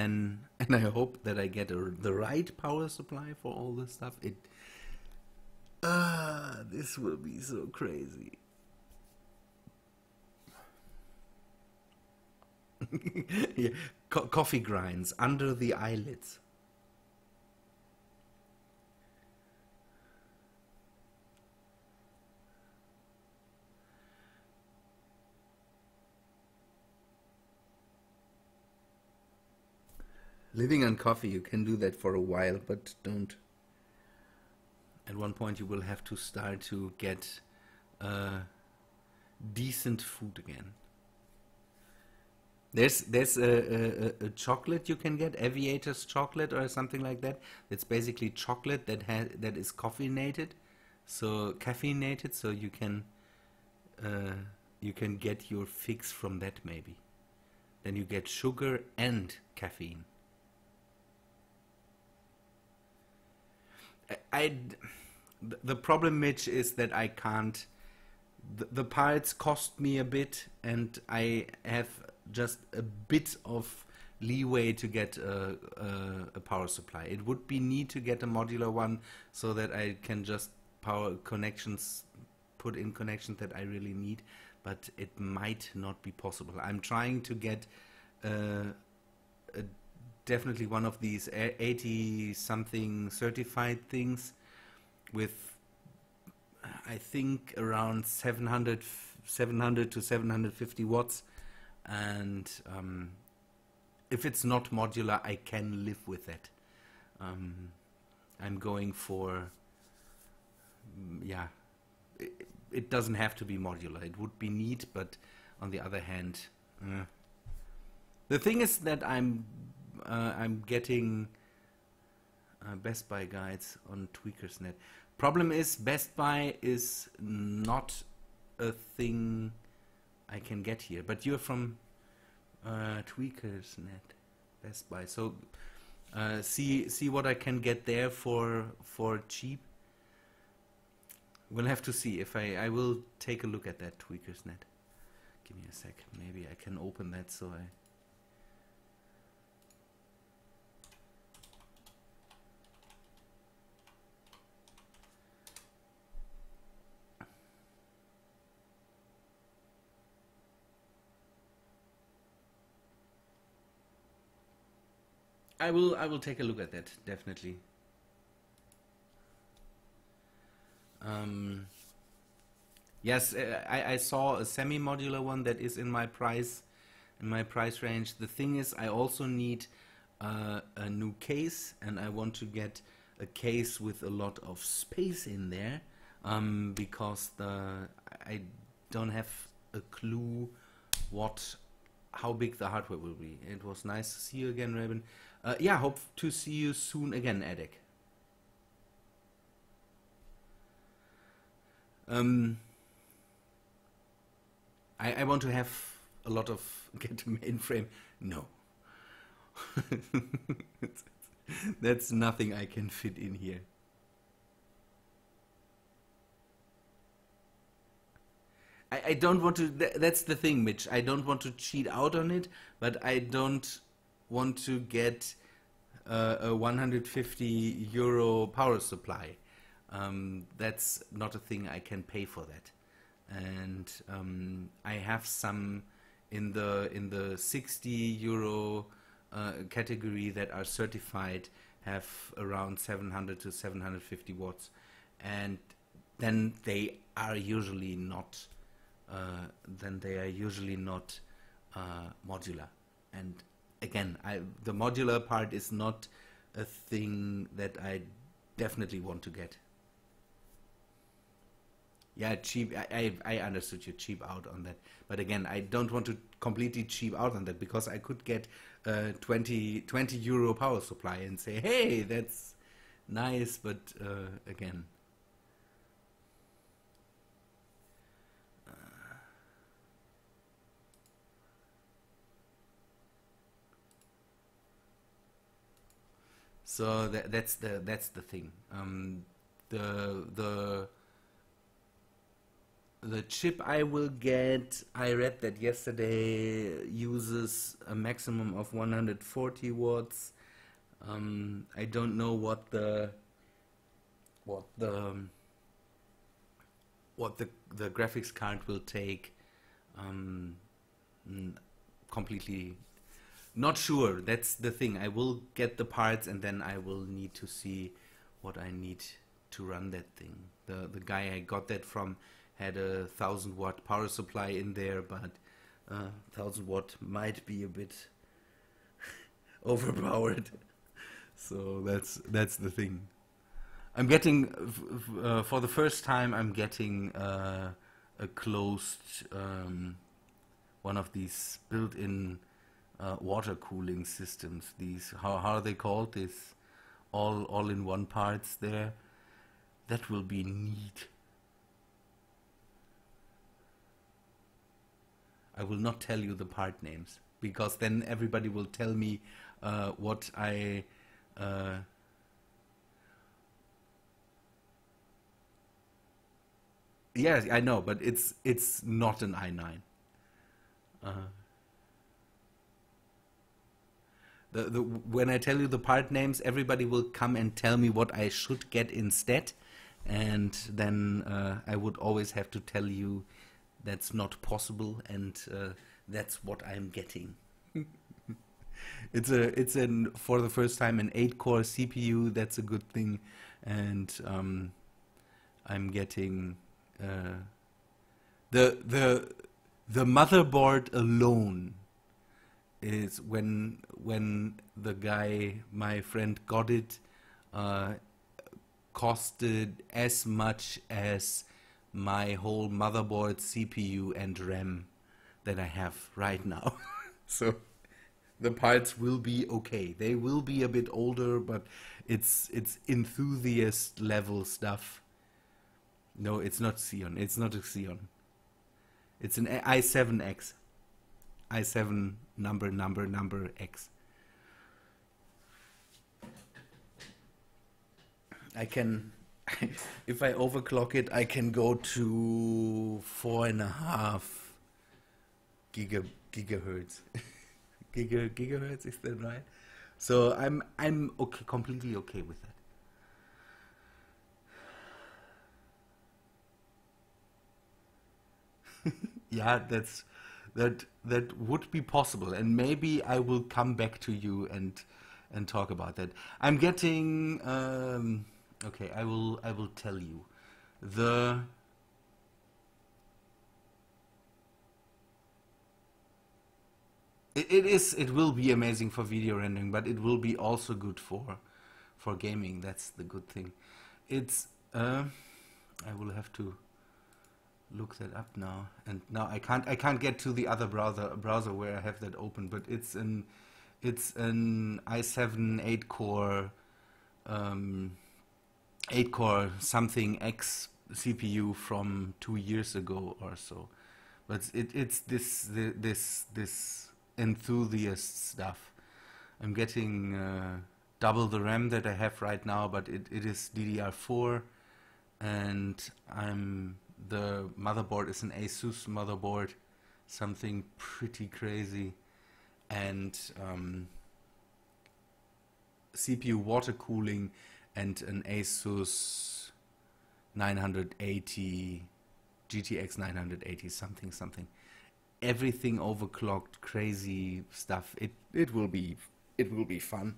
I hope that I get the right power supply for all this stuff. This will be so crazy. Yeah. Coffee grinds under the eyelids. Living on coffee, you can do that for a while, but don't. At one point you will have to start to get decent food again. There's a chocolate you can get, Aviator's chocolate or something like that. It's basically chocolate that is caffeinated, so you can get your fix from that maybe. Then you get sugar and caffeine. The problem, Mitch, is that I can't. The parts cost me a bit, and I have just a bit of leeway to get a power supply. It would be neat to get a modular one so that I can just put in connections that I really need, but it might not be possible. I'm trying to get definitely one of these 80-something certified things with, I think, around 700 to 750 watts, and if it's not modular, I can live with that. I'm going for, yeah, it doesn't have to be modular. It would be neat, but on the other hand, the thing is that I'm getting Best Buy guides on Tweakersnet. Problem is, Best Buy is not a thing I can get here. But you're from Tweakersnet, Best Buy. So see what I can get there for cheap. We'll have to see. If I will take a look at that Tweakersnet. Give me a sec. Maybe I can open that so I will take a look at that, definitely. Yes, I saw a semi-modular one that is in my price range. The thing is, I also need a new case, and I want to get a case with a lot of space in there, because I don't have a clue how big the hardware will be. It was nice to see you again, Raven. Yeah, hope to see you soon again, Edek. I want to have a lot of get mainframe. No. That's nothing I can fit in here. I don't want to, that's the thing, Mitch. I don't want to cheat out on it, but I don't want to get a 150 euro power supply. That's not a thing I can pay for that. And I have some in the 60 euro category that are certified, have around 700 to 750 watts, and then they are usually not modular. And again, the modular part is not a thing that I definitely want to get. Yeah, cheap. I understood you cheap out on that, but again, I don't want to completely cheap out on that, because I could get a 20 euro power supply and say, hey, that's nice, but again. So that's the thing. The the chip I will get, I read that yesterday, uses a maximum of 140 watts. I don't know what the what the graphics card will take. Um, Completely not sure. That's the thing. I will get the parts and then I will need to see what I need to run that thing. The guy I got that from had a 1000-watt power supply in there, but 1000 watt might be a bit overpowered. So that's the thing. I'm getting for the first time. I'm getting a closed one of these built-in water cooling systems. These how are they called? This all-in-one parts there. That will be neat. I will not tell you the part names because then everybody will tell me what I. Yeah, I know, but it's not an i9. Uh, the when I tell you the part names, everybody will come and tell me what I should get instead, and then I would always have to tell you that's not possible, and that's what I'm getting. It's an for the first time an 8-core CPU. That's a good thing, and I'm getting the motherboard alone is when the guy, my friend, got it, costed as much as my whole motherboard, CPU, and RAM that I have right now. So the parts will be okay. They will be a bit older, but it's enthusiast level stuff. No, it's not Xeon. It's not a Xeon. It's an i7X. i7 number X. I can, if I overclock it, I can go to 4.5 gigahertz. Gigahertz, is that right? So I'm okay, completely okay with that. Yeah, that would be possible, and maybe I will come back to you and talk about that. I'm getting okay. I will tell you the it will be amazing for video rendering, but it will be also good for gaming. That's the good thing. It's I will have to look that up now, and now I can't get to the other browser where I have that open, but it's an i7 8 core something X CPU from 2 years ago or so, but it's this enthusiast stuff. I'm getting double the RAM that I have right now, but it is DDR4, and the motherboard is an Asus motherboard, something pretty crazy, and CPU water cooling, and an Asus 980 GTX 980 something. Everything overclocked, crazy stuff. It will be fun.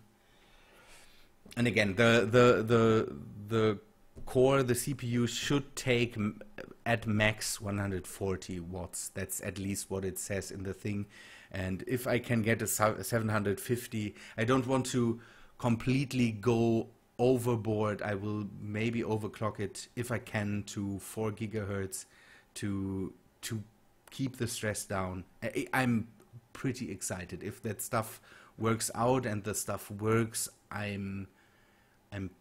And again, the core, the CPU should take at max 140 watts. That's at least what it says in the thing. And if I can get a 750, I don't want to completely go overboard. I will maybe overclock it if I can to 4 gigahertz to keep the stress down. I'm pretty excited. If that stuff works out and the stuff works, I'm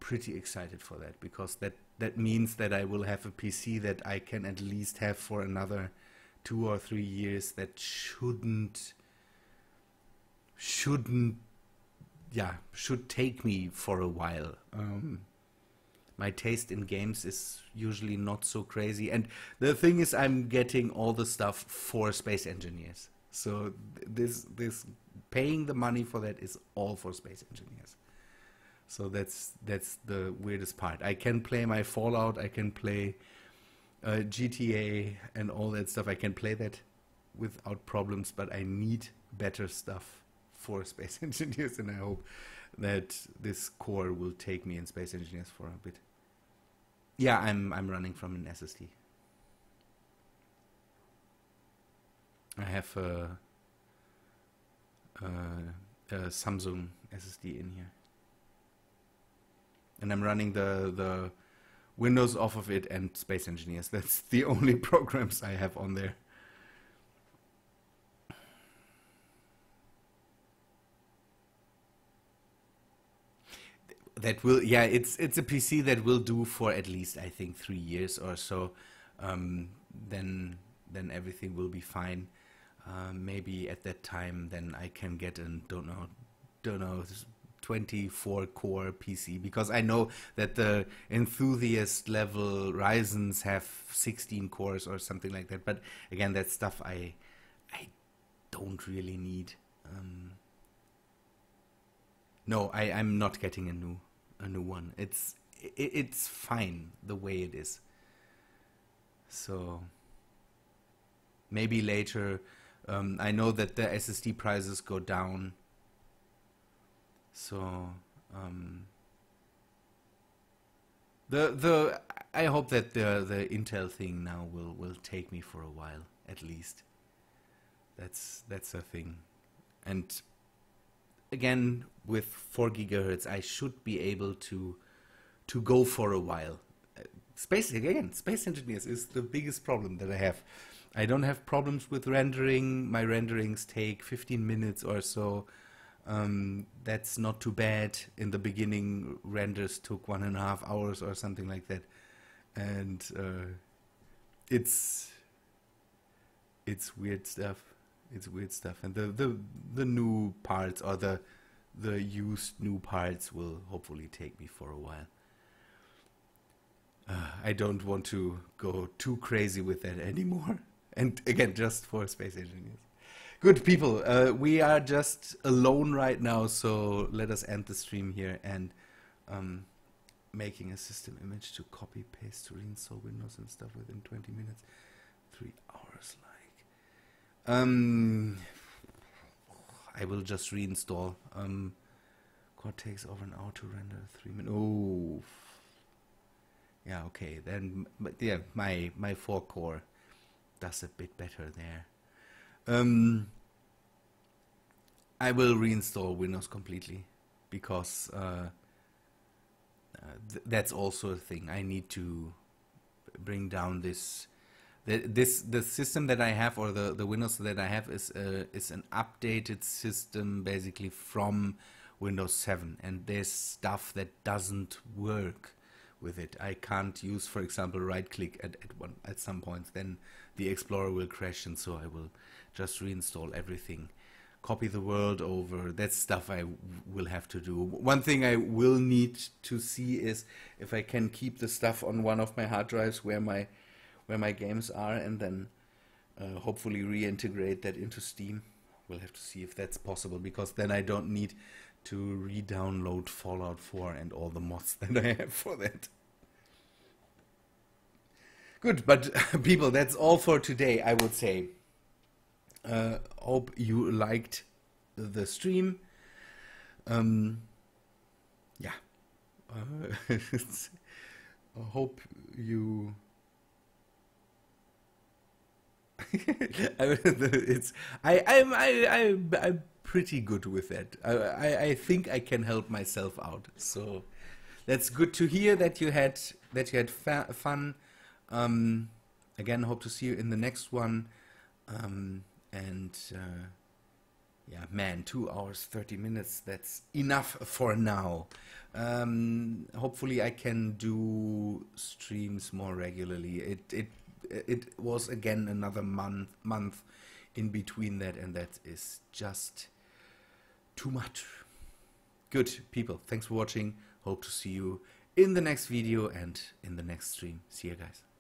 pretty excited for that, because that means that I will have a PC that I can at least have for another 2 or 3 years. That shouldn't yeah, should take me for a while. My taste in games is usually not so crazy, and the thing is, I'm getting all the stuff for Space Engineers. So this paying the money for that is all for Space Engineers. So that's the weirdest part. I can play my Fallout, I can play GTA and all that stuff. I can play that without problems, but I need better stuff for Space Engineers, and I hope that this core will take me in Space Engineers for a bit. Yeah, I'm running from an SSD. I have a Samsung SSD in here, and I'm running the Windows off of it and Space Engineers. That's the only programs I have on there. That will, yeah, it's a PC that will do for at least, I think, 3 years or so. Then everything will be fine. Maybe at that time, then I can get an don't know 24 core PC, because I know that the enthusiast level Ryzen's have 16 cores or something like that. But again, that's stuff I don't really need. No, I'm not getting a new one. It's fine the way it is. So maybe later. I know that the SSD prices go down. So I hope that the Intel thing now will take me for a while at least. That's a thing. And again, with 4 gigahertz, I should be able to go for a while. Space Engineers is the biggest problem that I have. I don't have problems with rendering. My renderings take 15 minutes or so. That's not too bad. In the beginning, renders took 1.5 hours or something like that, and it's weird stuff. It's weird stuff, and the new parts, or the used new parts, will hopefully take me for a while. I don't want to go too crazy with that anymore. And again, just for Space Engineers. Good people, we are just alone right now, so let us end the stream here, and making a system image to copy, paste, to reinstall Windows and stuff within 20 minutes. 3 hours, like. I will just reinstall. Core takes over an hour to render, 3 minutes. Oh. Yeah, okay, then, but yeah, my 4 core does a bit better there. I will reinstall Windows completely, because that's also a thing. I need to bring down this. The system that I have, or the Windows that I have, is an updated system basically from Windows 7, and there's stuff that doesn't work with it. I can't use, for example, right click at some points, then the Explorer will crash, and so I will just reinstall everything, copy the world over. That's stuff I will have to do. One thing I will need to see is if I can keep the stuff on one of my hard drives where my games are, and then hopefully reintegrate that into Steam. We'll have to see if that's possible, because then I don't need to re-download Fallout 4 and all the mods that I have for that. Good, but people, that's all for today, I would say. Hope you liked the stream. Yeah. I hope you... I'm pretty good with that. I think I can help myself out. So that's good to hear that you had fun. Again, hope to see you in the next one. Yeah, man, 2 hours 30 minutes. That's enough for now. Hopefully, I can do streams more regularly. It was again another month in between that, and that is just too much. Good people, thanks for watching. Hope to see you in the next video and in the next stream. See you guys.